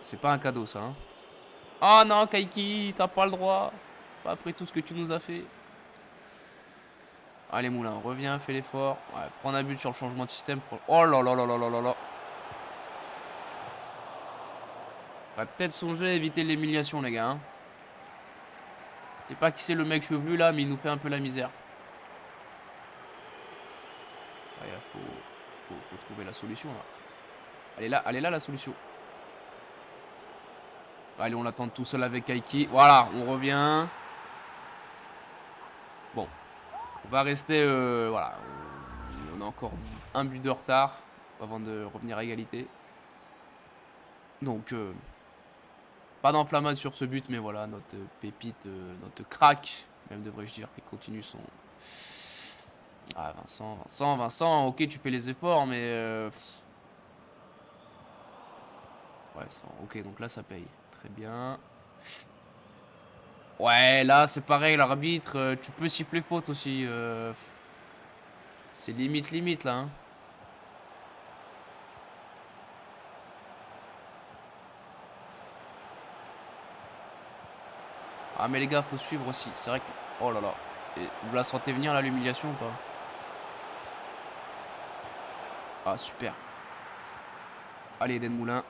C'est pas un cadeau ça, hein. Oh non, Kaiki, t'as pas le droit. Pas après tout ce que tu nous as fait. Allez, Moulin, reviens, fais l'effort. Ouais, prends un but sur le changement de système. Oh là là là là là là là. On va peut-être songer à éviter l'humiliation, les gars. Hein. Je sais pas qui c'est le mec chevelu là, mais il nous fait un peu la misère. Ouais, là, faut trouver la solution là. Elle est là la solution. Allez, on l'attend tout seul avec Kaiki. Voilà, on revient. Bon. On va rester... voilà. On a encore un but de retard avant de revenir à égalité. Donc, Pas d'enflammade sur ce but, mais voilà, notre pépite, notre crack, même devrais-je dire, qui continue son... Ah, Vincent, ok, tu fais les efforts, mais... Ouais, ok, donc là, ça paye. Très bien. Ouais, là, c'est pareil, l'arbitre, tu peux siffler faute aussi. C'est limite, là, hein. Ah mais les gars, faut suivre aussi. C'est vrai que... Oh là là. Et vous la sentez venir là, l'humiliation ou pas? Ah super. Allez Eden Moulin.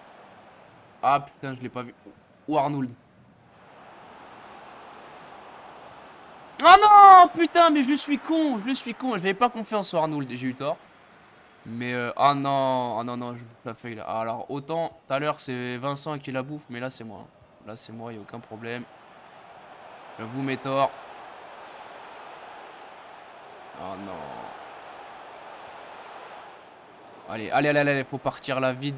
Ah putain, je l'ai pas vu. Ou Arnold. Oh non, putain, mais je suis con. J'avais pas confiance en Arnold. J'ai eu tort. Mais ah non, je bouffe la feuille là. Alors autant tout à l'heure c'est Vincent qui la bouffe, mais là c'est moi. Là c'est moi, y a aucun problème. Je vous mets tort. Oh non. Allez, faut partir là, vite.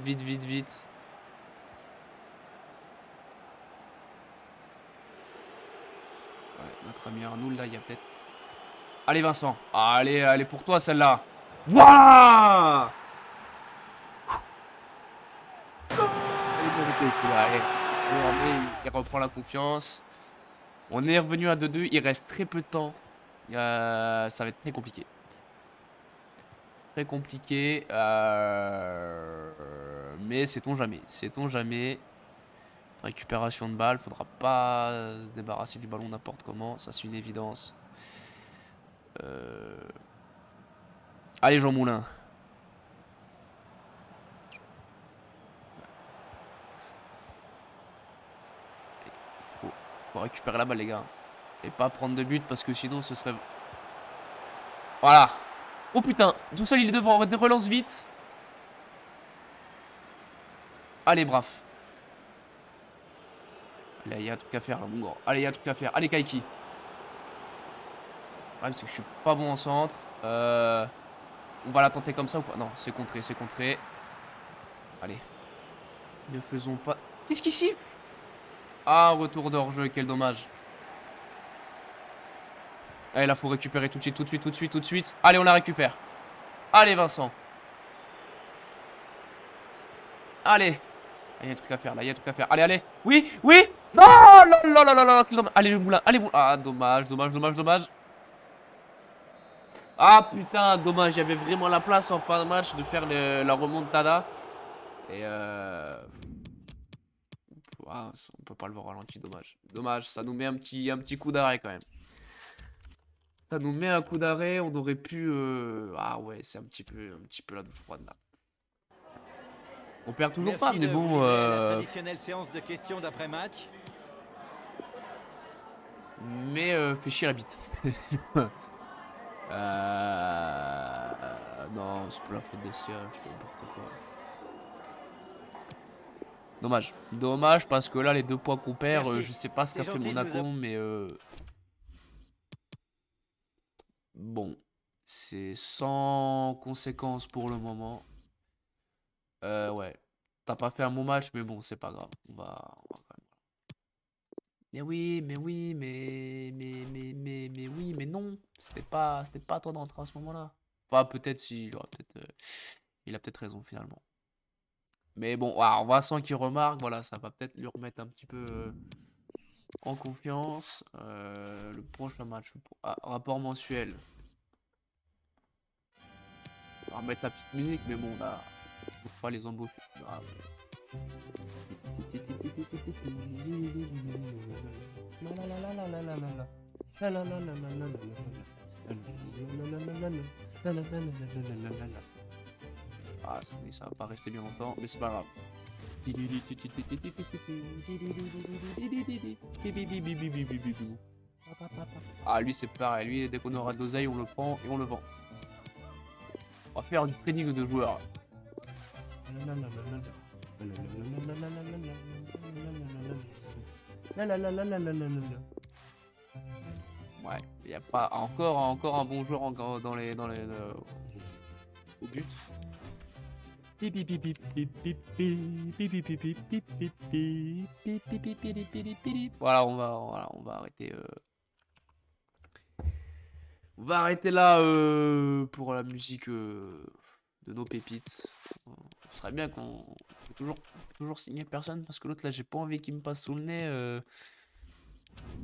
Ouais, notre ami Arnold là, il y a peut-être... Allez Vincent. Allez pour toi celle-là. Voilà. Allez. Il reprend la confiance. On est revenu à 2-2, il reste très peu de temps. Ça va être très compliqué. Mais sait-on jamais. Récupération de balle, faudra pas se débarrasser du ballon n'importe comment, ça c'est une évidence. Allez Jean Moulin. Faut récupérer la balle les gars. Et pas prendre de but parce que sinon ce serait... Voilà. Oh putain, tout seul il est devant, relance vite. Allez bref. Là il y a un truc à faire là mon gars. Allez il y a un truc à faire. Allez Kaiki. Le problème c'est que je suis pas bon en centre. On va la tenter comme ça ou pas? Non, c'est contré. Allez. Ne faisons pas... Qu'est-ce qui siffle? Ah, retour d'hors-jeu, quel dommage. Allez, là, faut récupérer tout de suite. Allez, on la récupère. Allez, Vincent. Allez. Il y a un truc à faire, Allez. Oui. Non, là. Allez, le moulin. Ah, dommage. Ah, putain, dommage. Il y avait vraiment la place en fin de match de faire la remontada. Et ah, on peut pas le voir au ralenti, dommage, ça nous met un petit coup d'arrêt quand même. Ça nous met un coup d'arrêt, on aurait pu... Ah ouais, c'est un petit peu la douche froide là. On perd toujours pas, mais bon... La traditionnelle séance de questions d'après-match. Mais fait chier la bite. Non, c'est pas la faute des sièges, n'importe quoi. Dommage parce que là les 2 points qu'on perd, je sais pas ce qu'a fait Monaco, mais bon, c'est sans conséquence pour le moment. Ouais, t'as pas fait un bon match, mais bon, c'est pas grave. On va quand même... Mais oui, mais non, c'était pas à toi d'entrer à ce moment-là. Enfin, peut-être si, il a peut-être raison finalement. Mais bon, alors Vincent qui remarque, voilà, ça va peut-être lui remettre un petit peu en confiance. Le prochain match, rapport mensuel. On va remettre la petite musique, mais bon, là, faut pas les embaucher. Ah, Ah, ça va pas rester bien longtemps, mais c'est pas grave. Ah, lui, c'est pareil. Lui, dès qu'on aura d'oseille, on le prend et on le vend. On va faire du trading de joueurs. Ouais, il n'y a pas encore un bon joueur dans au but. Voilà, on va arrêter. On va arrêter là pour la musique de nos pépites. Ce serait bien qu'on peut toujours signer personne parce que l'autre là, j'ai pas envie qu'il me passe sous le nez.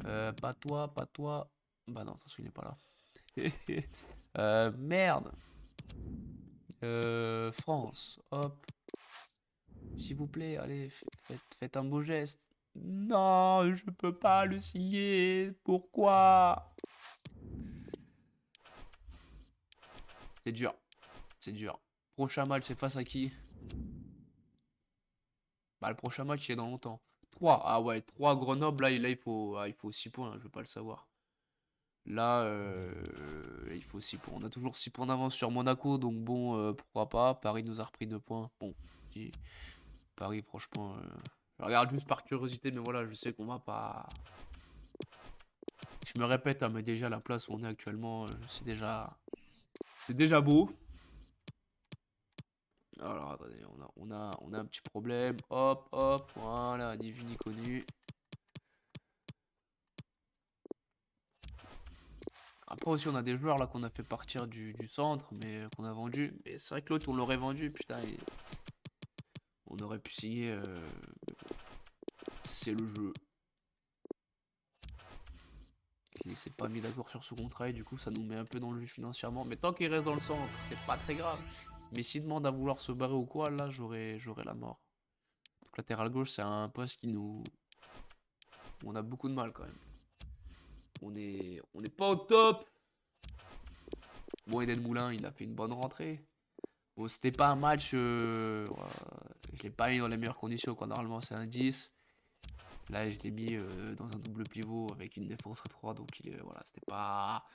Pas toi, pas toi. Bah non, de toute façon, il n'est pas là. Merde. France, hop. S'il vous plaît, allez, faites un beau geste. Non, je peux pas le signer. Pourquoi? C'est dur. C'est dur. Prochain match, c'est face à qui? Bah, le prochain match, il est dans longtemps. 3. Ah ouais, 3 Grenoble. Là, il faut 6 points. Je veux pas le savoir. Là, il faut 6 points. On a toujours 6 points d'avance sur Monaco. Donc bon, pourquoi pas. Paris nous a repris 2 points. Bon, Paris, franchement, je regarde juste par curiosité. Mais voilà, je sais qu'on va pas... Je me répète, hein, mais déjà la place où on est actuellement, c'est déjà beau. Alors attendez, on a un petit problème. Hop, hop, voilà, ni vu ni connu. Après aussi, on a des joueurs là qu'on a fait partir du centre, mais qu'on a vendu. Mais c'est vrai que l'autre, on l'aurait vendu, putain. On aurait pu signer. C'est le jeu. Il s'est pas mis d'accord sur ce contrat et du coup, ça nous met un peu dans le jeu financièrement. Mais tant qu'il reste dans le centre, c'est pas très grave. Mais s'il demande à vouloir se barrer ou quoi, là, j'aurais la mort. Donc, latéral gauche, c'est un poste qui nous... On a beaucoup de mal quand même. On n'est pas au top. Bon, Eden Moulin, il a fait une bonne rentrée. Bon, c'était pas un match... je l'ai pas mis dans les meilleures conditions, quoi. Normalement, c'est un 10. Là, je l'ai mis dans un double pivot avec une défense à 3. Donc, voilà, c'était pas...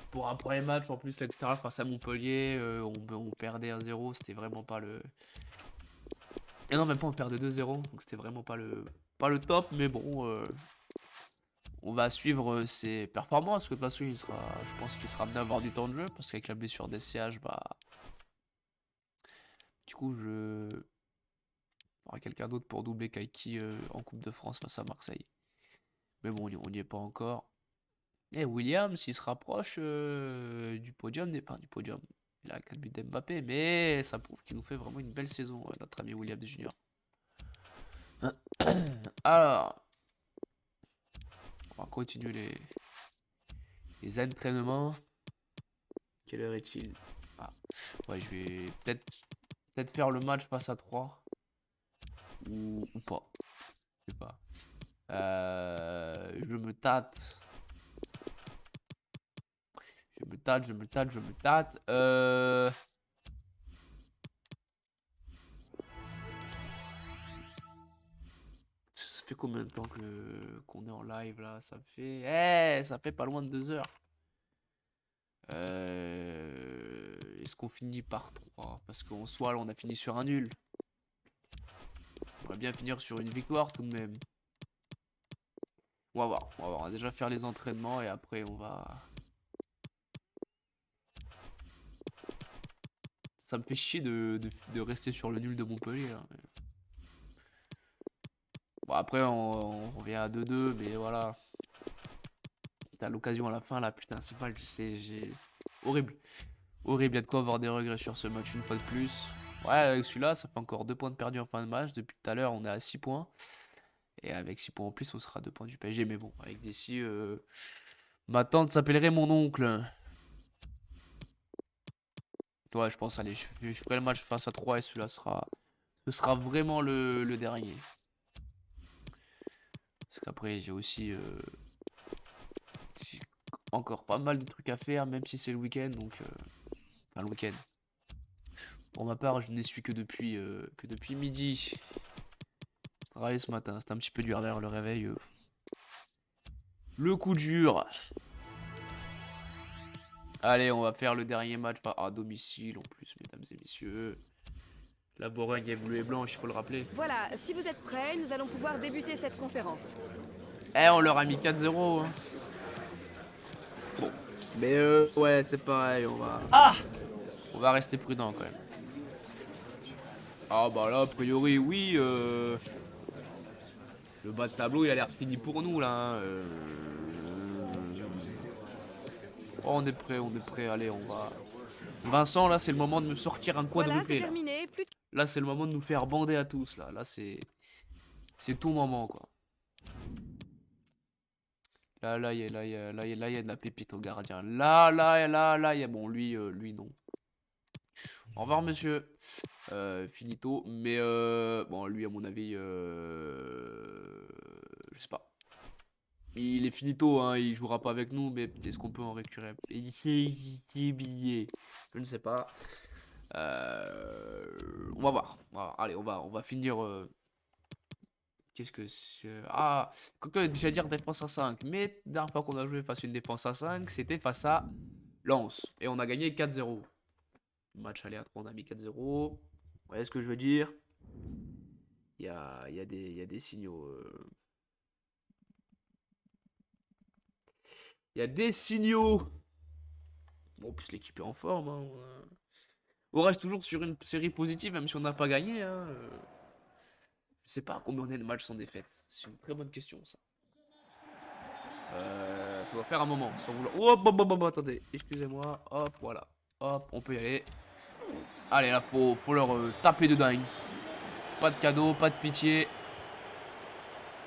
Pour un premier match, en plus, l'extérieur face à Montpellier, on perdait 1-0. C'était vraiment pas le... Et non, même pas, on perdait 2-0. Donc, c'était vraiment pas le top. Mais bon, on va suivre ses performances. Parce que de toute façon, je pense qu'il sera amené à avoir du temps de jeu. Parce qu'avec la blessure d'SCH, bah... Du coup, il y aura quelqu'un d'autre pour doubler Kaiki en Coupe de France face à Marseille. Mais bon, on n'y est pas encore. Et Williams, il se rapproche du podium, enfin du podium. Il a 4 buts d'Mbappé, mais ça prouve qu'il nous fait vraiment une belle saison, notre ami Williams Junior. Alors, on va continuer les entraînements. Quelle heure est-il? Ah, ouais, je vais peut-être faire le match face à 3. Ou pas. Je sais pas. Je me tâte. Je me tâte. Ça fait combien de temps qu'on est en live là? Ça fait pas loin de 2 heures. Est-ce qu'on finit par 3? Parce qu'en soi, là, on a fini sur un nul. On va bien finir sur une victoire tout de même. On va voir. On va déjà faire les entraînements et après on va... Ça me fait chier de rester sur le nul de Montpellier là. Bon après on revient à 2-2 mais voilà. T'as l'occasion à la fin là, putain c'est mal, je sais, horrible. Horrible, il y a de quoi avoir des regrets sur ce match une fois de plus. Ouais, avec celui-là, ça fait encore 2 points de perdu en fin de match. Depuis tout à l'heure, on est à 6 points. Et avec 6 points en plus, on sera à 2 points du PSG. Mais bon, avec d'ici, ma tante s'appellerait mon oncle. Ouais, je pense, allez, je ferai le match face à 3 et ce sera vraiment le dernier. Parce qu'après, j'ai aussi j'ai encore pas mal de trucs à faire, même si c'est le week-end. Donc, enfin, le week-end. Pour ma part, je ne suis que depuis midi. Je travaillais ce matin, c'était un petit peu dur derrière le réveil. Le coup dur. Allez, on va faire le dernier match à domicile en plus, mesdames et messieurs. La Bourgogne est bleue et blanche, il faut le rappeler. Voilà, si vous êtes prêts, nous allons pouvoir débuter cette conférence. On leur a mis 4-0. Hein. Bon, mais ouais, c'est pareil, on va rester prudent quand même. Ah bah là, a priori, oui. Le bas de tableau, il a l'air fini pour nous, là. Hein, Oh, on est prêt, on est prêt. Allez, on va... Vincent, là, c'est le moment de me sortir un Voilà, c'est quadruplé, là. terminé. Plus de... Là, c'est le moment de nous faire bander à tous, là. Là, c'est... C'est tout moment, quoi. Là, il y a de la pépite au gardien. Là, il y a... Bon, lui, non. Au revoir, monsieur. Finito. Mais, bon, lui, à mon avis, je sais pas. Il est finito, hein, il jouera pas avec nous, mais est-ce qu'on peut en récupérer billet? Je ne sais pas. On va voir. Allez, on va finir. Qu'est-ce que c'est? Ah, quand déjà dire défense à 5. Mais la dernière fois qu'on a joué face à une défense à 5, c'était face à Lens. Et on a gagné 4-0. Match aller à 3, on a mis 4-0. Vous voyez ce que je veux dire? Il y a des signaux. Il y a des signaux. Bon, en plus, l'équipe est en forme. Hein. On reste toujours sur une série positive, même si on n'a pas gagné. Hein. Je sais pas combien on est de matchs sans défaite. C'est une très bonne question, ça. Ça doit faire un moment. Sans vouloir... Oh, attendez. Excusez-moi. Hop, voilà. Hop, on peut y aller. Allez, là, faut leur taper de dingue. Pas de cadeau, pas de pitié.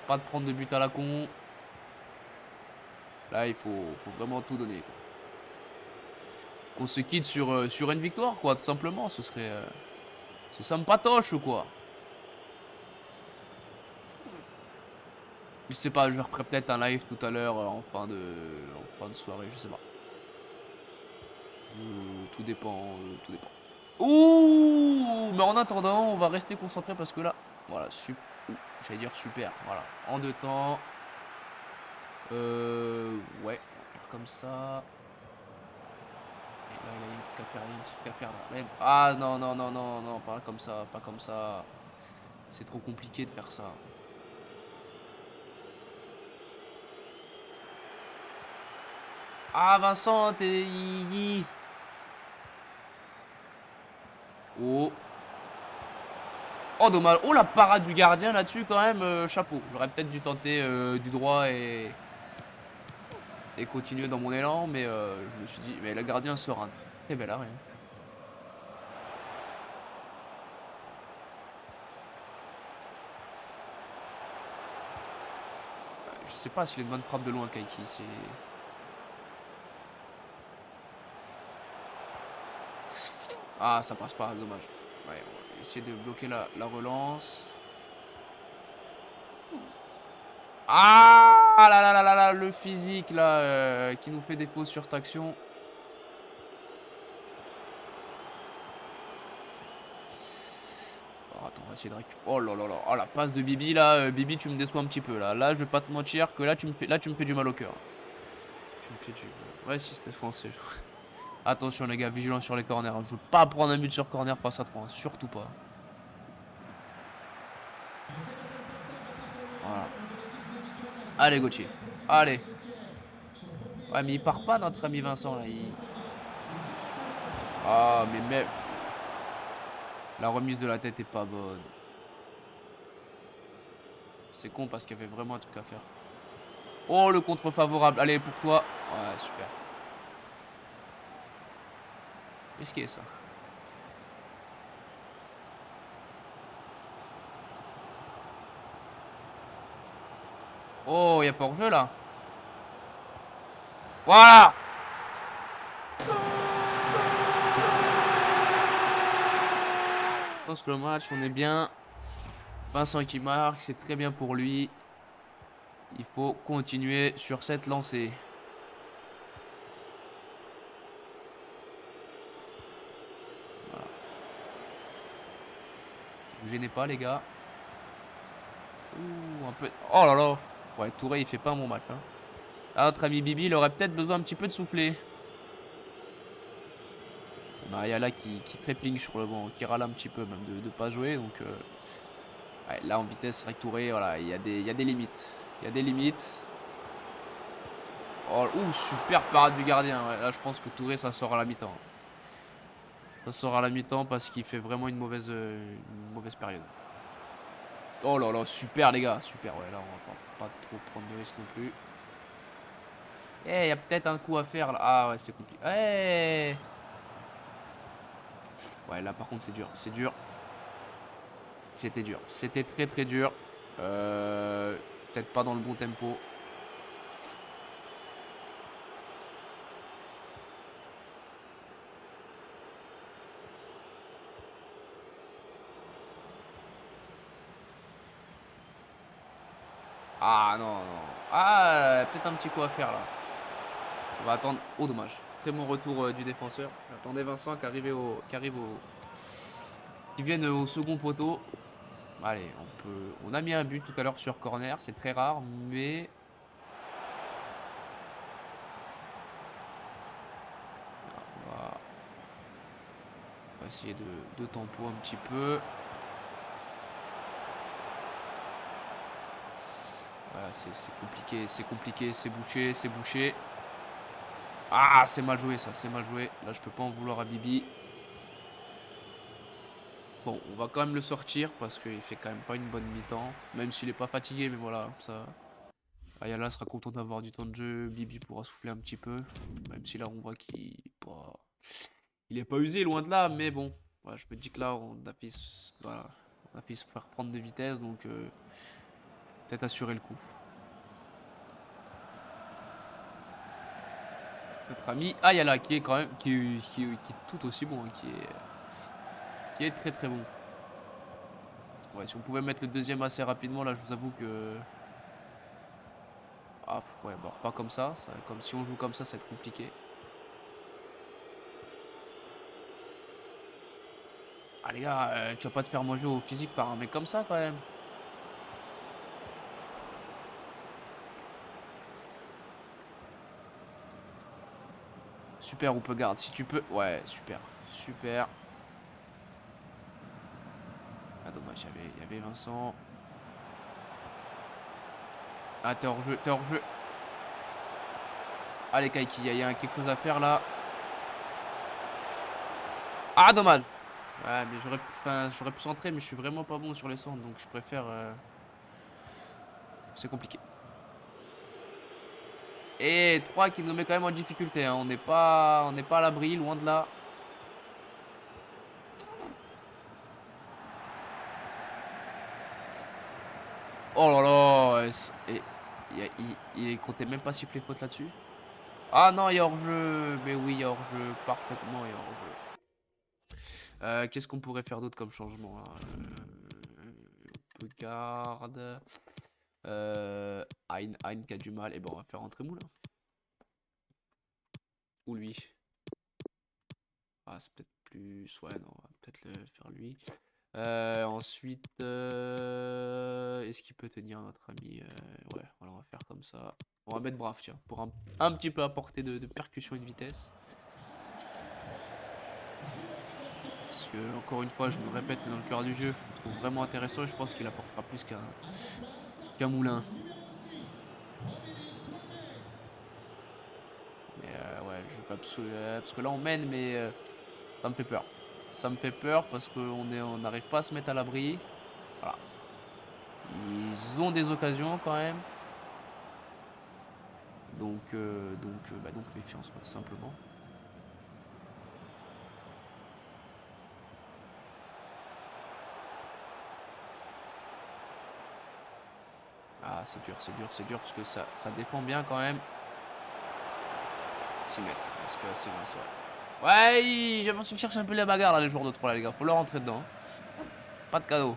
Pas de prendre de but à la con. Là, il faut vraiment tout donner. Qu'on se quitte sur une victoire, quoi, tout simplement. Ce serait... c'est sympatoche, quoi. Je sais pas, je referai peut-être un live tout à l'heure en fin de soirée, je sais pas. Tout dépend, tout dépend. Ouh, mais en attendant, on va rester concentré parce que là, voilà, j'allais dire super, voilà, en deux temps. Ouais, on va faire comme ça. Et là, il a une qu'à faire là. Même... Ah non, pas comme ça, pas comme ça. C'est trop compliqué de faire ça. Ah Vincent, t'es... Oh. Oh dommage. Oh la parade du gardien là-dessus quand même, chapeau. J'aurais peut-être dû tenter du droit et continuer dans mon élan, mais je me suis dit, mais le gardien sera un très bel arrêt. Je sais pas s'il a une bonne frappe de loin, Kaiki. C'est... Ah, ça passe pas, dommage. Ouais, on va essayer de bloquer la relance. Ah là, le physique là qui nous fait défaut sur cette action. Oh, attends, on va essayer de récupérer. Oh là, oh la passe de Bibi là, Bibi tu me déçois un petit peu là. Là je vais pas te mentir que là tu me fais du mal au cœur. Tu me fais du... Ouais si c'était français. Attention les gars, vigilant sur les corners. Je veux pas prendre un but sur corner face à 3, surtout pas. Voilà. Allez Gauthier, allez. Ouais mais il part pas notre ami Vincent là. Ah mais la remise de la tête est pas bonne. C'est con parce qu'il y avait vraiment un truc à faire. Oh le contre favorable, allez pour toi. Ouais super. Qu'est-ce qui est ça? Oh, il n'y a pas hors-jeu là. Voilà. On lance le match, on est bien. Vincent qui marque, c'est très bien pour lui. Il faut continuer sur cette lancée. Voilà. Ne vous gênez pas les gars. Ouh, un peu... Oh là là. Ouais, Touré il fait pas un bon match. Hein. Là, notre ami Bibi, il aurait peut-être besoin un petit peu de souffler. Bah, il y a là qui trépigne sur le banc, qui râle un petit peu même de pas jouer. Donc ouais, là en vitesse, c'est vrai que Touré, voilà, il y a des limites. Il y a des limites. Oh, ouh, super parade du gardien. Ouais, là, je pense que Touré, ça sort à la mi-temps. Ça sera à la mi-temps parce qu'il fait vraiment une mauvaise période. Oh là là, super les gars, super. Ouais, là on va pas trop prendre de risques non plus. Eh, il y a peut-être un coup à faire là. Ah ouais, c'est compliqué. Ouais. Ouais, là par contre c'est dur, c'est dur. C'était dur, c'était très très dur. Peut-être pas dans le bon tempo. Ah non, non. Ah, peut-être un petit coup à faire là. On va attendre. Oh, dommage. Très bon retour du défenseur. J'attendais Vincent qui vienne au second poteau. Allez, on a mis un but tout à l'heure sur corner. C'est très rare, mais. On va essayer de tempo un petit peu. Voilà, c'est compliqué, c'est bouché, c'est bouché. Ah, c'est mal joué ça, c'est mal joué. Là, je peux pas en vouloir à Bibi. Bon, on va quand même le sortir parce qu'il fait quand même pas une bonne mi-temps. Même s'il est pas fatigué, mais voilà, ça. Ayala sera content d'avoir du temps de jeu. Bibi pourra souffler un petit peu. Même si là, on voit qu'il il est pas usé, loin de là. Mais bon, voilà, je me dis que là, voilà, on a pu se faire prendre de vitesse. Donc, peut-être assurer le coup. Notre ami Ayala qui est quand même qui est tout aussi bon, hein, qui est très très bon. Ouais, si on pouvait mettre le deuxième assez rapidement, là je vous avoue que ah ouais, bon, pas comme ça, comme si on joue comme ça va être compliqué. Ah les gars, tu vas pas te faire manger au physique par un mec comme ça quand même. Super, on peut garder si tu peux. Ouais, super, super. Ah dommage, il y avait Vincent. Ah t'es hors jeu, t'es hors jeu. Allez Kaiki, il y a quelque chose à faire là. Ah dommage. Ouais, mais j'aurais pu centrer, mais je suis vraiment pas bon sur les centres, donc je préfère. C'est compliqué. Et 3 qui nous met quand même en difficulté, hein. On n'est pas à l'abri, loin de là. Oh là là. Il comptait même pas siffler faute là-dessus. Ah non, il y a hors-jeu. Mais oui, il y a hors-jeu. Parfaitement, il y a hors-jeu. Qu'est-ce qu'on pourrait faire d'autre comme changement là on peut garde. Hein qui a du mal. Et bon, on va faire rentrer Moulin. Ou lui. Ah, c'est peut-être plus. Ouais, non, on va peut-être le faire lui. Ensuite, est-ce qu'il peut tenir notre ami ouais, voilà, on va faire comme ça. On va mettre Brave, tiens, pour un petit peu apporter de percussion et de vitesse. Parce que, encore une fois, je me répète, mais dans le cœur du jeu, je le trouve vraiment intéressant et je pense qu'il apportera plus qu'un Moulin. Mais ouais, je veux parce que là on mène, mais ça me fait peur. Ça me fait peur parce qu'on n'arrive pas à se mettre à l'abri. Voilà. Ils ont des occasions quand même. Donc méfiance, quoi, tout simplement. Ah, c'est dur parce que ça défend bien quand même. 6 mètres, parce que c'est mince, ouais. Ouais, j'ai l'impression qu'ils cherchent un peu la bagarre là, les joueurs de 3 là, les gars. Faut leur rentrer dedans. Pas de cadeau.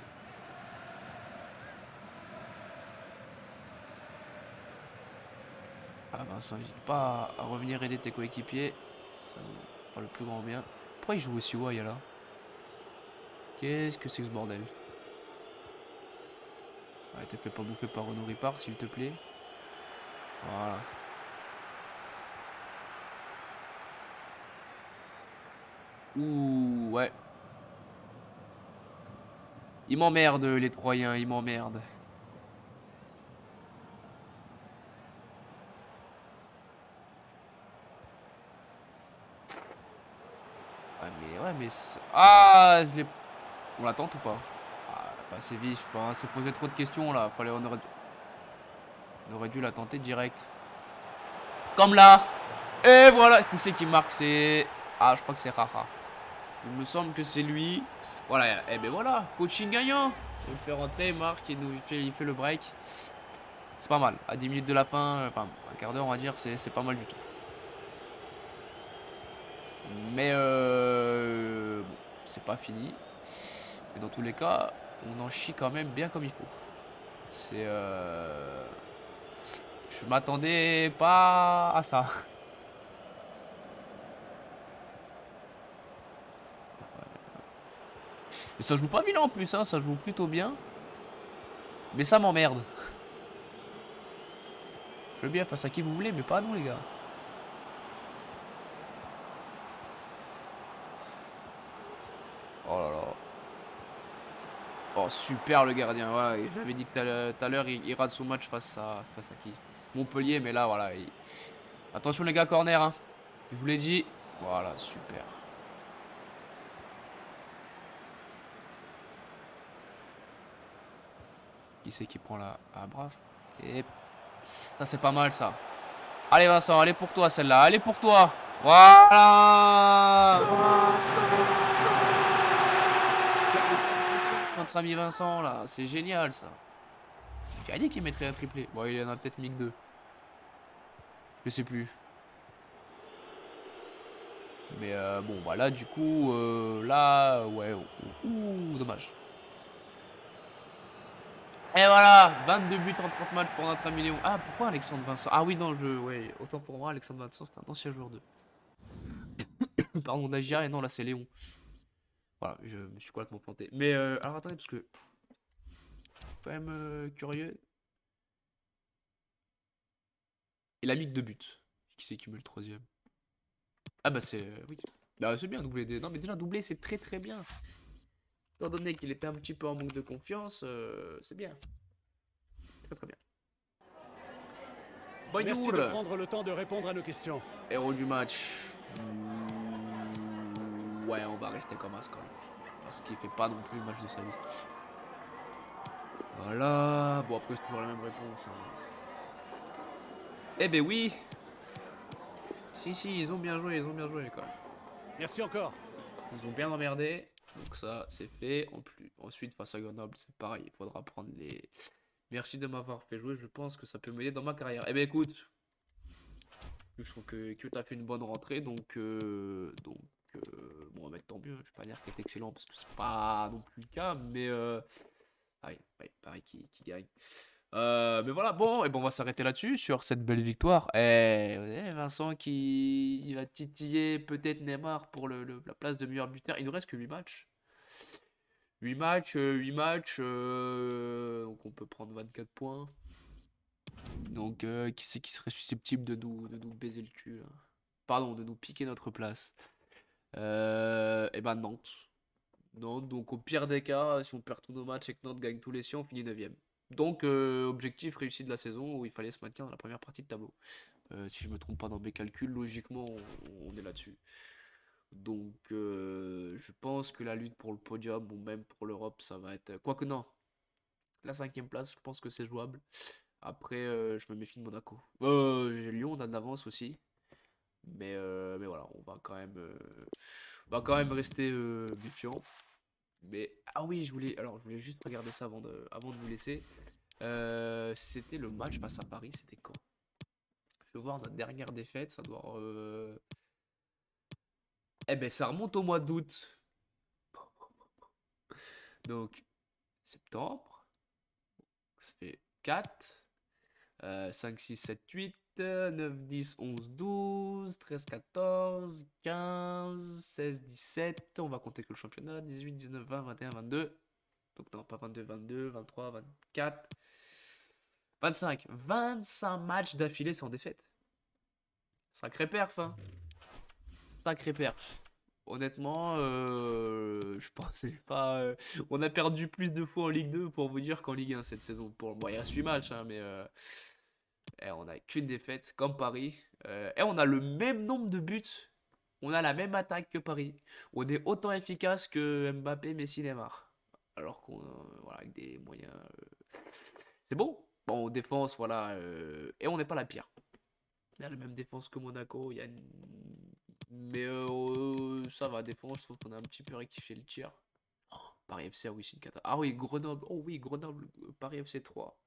Ah Vincent, n'hésite pas à revenir aider tes coéquipiers. Ça nous fera le plus grand bien. Pourquoi il joue aussi haut, là? Qu'est-ce que c'est que ce bordel? Ouais, te fais pas bouffer par Renaud Ripard, s'il te plaît. Voilà. Ouh, ouais. Ils m'emmerdent, les Troyens, ils m'emmerdent. Ouais, Mais ouais, mais... Ah, on l'attend ou pas? Ah, pas assez vif, pas assez posé trop de questions là. On aurait dû la tenter direct. Comme là. Et voilà. Qui c'est qui marque? C'est... Ah, je crois que c'est Rafa. Il me semble que c'est lui. Voilà. Et ben voilà. Coaching gagnant. Il le fait rentrer, il marque, il fait le break. C'est pas mal. À 10 minutes de la fin, enfin, un quart d'heure, on va dire, c'est pas mal du tout. Mais bon, c'est pas fini. Mais dans tous les cas, on en chie quand même bien comme il faut. C'est... Je m'attendais pas à ça. Mais ça joue pas bien en plus, hein, ça joue plutôt bien. Mais ça m'emmerde. Je veux bien face à qui vous voulez, mais pas à nous les gars. Oh là là. Oh super le gardien, voilà. Je l'avais dit tout à l'heure, il rate son match face à qui? Montpellier, mais là voilà. Attention les gars, corner, hein. Je vous l'ai dit. Voilà, super. Qui c'est qui prend la... Ah bref. Et... Ça c'est pas mal ça. Allez Vincent, allez pour toi celle-là, allez pour toi. Voilà. C'est notre ami Vincent là, c'est génial ça. J'ai dit qu'il mettrait un triplé. Bon, il en a peut-être mis que 2. Je sais plus. Mais bon, bah là du coup, là, ouais, ouh, dommage. Et voilà, 22 buts en 30 matchs pour notre ami Léon. Ah, pourquoi Alexandre Vincent? Ah oui, non, ouais, autant pour moi, Alexandre Vincent, c'est un ancien joueur de... Pardon, d'Agia, et non, là, c'est Léon. Voilà, je me suis complètement planté. Mais, alors, attendez, parce que... Quand même curieux. Il a mis que 2 buts. Qui c'est qui met le 3e? Ah bah, c'est... oui. Bah, c'est bien, doublé. Non, mais déjà, doublé, c'est très très bien. Étant donné qu'il était un petit peu en manque de confiance, c'est bien. Très très bien. Bonjour. Merci de prendre le temps de répondre à nos questions. Héros du match. Ouais, on va rester comme Ascol. Parce qu'il fait pas non plus le match de sa vie. Voilà. Bon, après, c'est toujours la même réponse. Hein. Eh ben oui. Si, ils ont bien joué quand même. Merci encore. Ils ont bien emmerdé. Donc ça, c'est fait. Ensuite, face à Grenoble, c'est pareil. Il faudra prendre les... Merci de m'avoir fait jouer. Je pense que ça peut m'aider dans ma carrière. Eh ben écoute. Je trouve que tu as fait une bonne rentrée. Donc bon, on va mettre tant mieux. Je vais pas dire qu'il est excellent parce que c'est pas non plus le cas. Mais pareil qui gagne. Mais voilà, bon, et bon, on va s'arrêter là-dessus, sur cette belle victoire. Et Vincent qui va titiller peut-être Neymar pour la place de meilleur buteur. Il nous reste que 8 matchs. 8 matchs, donc on peut prendre 24 points. Donc qui c'est qui serait susceptible de nous baiser le cul là? Pardon, de nous piquer notre place. Et ben Nantes. Nantes, donc au pire des cas, si on perd tous nos matchs et que Nantes gagne tous les siens, on finit 9ème. Donc, objectif réussi de la saison où il fallait se maintenir dans la première partie de tableau. Si je me trompe pas dans mes calculs, logiquement, on est là-dessus. Donc, je pense que la lutte pour le podium ou même pour l'Europe, ça va être... Quoique non, la 5ème place, je pense que c'est jouable. Après, je me méfie de Monaco. Lyon, on a de l'avance aussi. Mais voilà, on va quand même rester méfiant. Mais ah oui, je voulais juste regarder ça avant de vous laisser. C'était le match face à Paris, c'était quand? Je vais voir notre dernière défaite, ça doit... Eh ben ça remonte au mois d'août. Donc, septembre. Ça fait 4, 5, 6, 7, 8, 9, 10, 11, 12, 13, 14, 15, 16, 17. On va compter que le championnat. 18, 19, 20, 21, 22. Donc non, pas 22, 22, 23, 24, 25. 25 matchs d'affilée sans défaite. Sacré perf, hein. Sacré perf. Honnêtement, je pensais pas... on a perdu plus de fois en Ligue 2 pour vous dire qu'en Ligue 1 cette saison. Bon, il reste 8 matchs, hein, mais... on a qu'une défaite, comme Paris. Et on a le même nombre de buts. On a la même attaque que Paris. On est autant efficace que Mbappé, Messi, Neymar. Alors qu'on voilà, avec des moyens. C'est bon. Bon, défense, voilà. Et on n'est pas la pire. On a la même défense que Monaco. Mais ça va, défense. Je trouve qu'on a un petit peu rectifié le tir. Oh, Paris FC, ah oui, c'est une cata. Ah oui, Grenoble. Oh oui, Grenoble, Paris FC 3.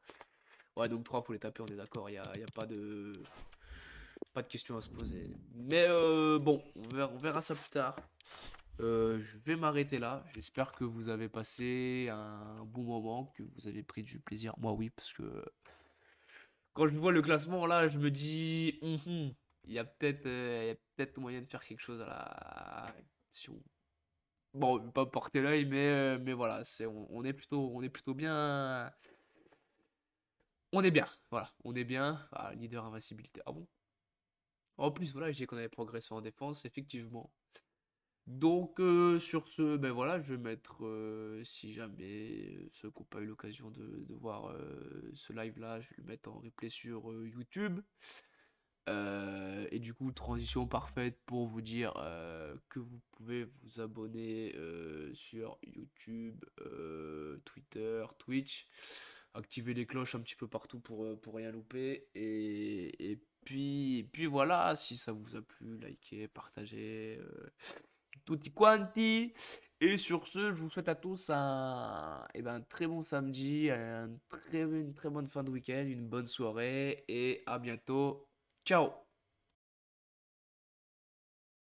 Ouais, donc 3 pour les taper, on est d'accord. Y a pas de. Pas de questions à se poser. Mais bon, on verra ça plus tard. Je vais m'arrêter là. J'espère que vous avez passé un bon moment, que vous avez pris du plaisir. Moi, oui, parce que quand je vois le classement là, je me dis, il y a peut-être moyen de faire quelque chose à la. Si on- Bon, pas porter l'œil, mais voilà, on est plutôt bien. On est bien, voilà, on est bien. Ah, leader invincibilité. Ah bon? En plus, voilà, j'ai qu'on avait progressé en défense, effectivement. Donc, sur ce, ben voilà, je vais mettre, si jamais ceux qui n'ont pas eu l'occasion de voir ce live-là, je vais le mettre en replay sur YouTube. Et du coup, transition parfaite pour vous dire que vous pouvez vous abonner sur YouTube, Twitter, Twitch, activer les cloches un petit peu partout pour rien louper. Et puis voilà, si ça vous a plu, likez, partagez, tutti quanti. Et sur ce, je vous souhaite à tous un très bon samedi, une très bonne fin de week-end, une bonne soirée et à bientôt. Ciao!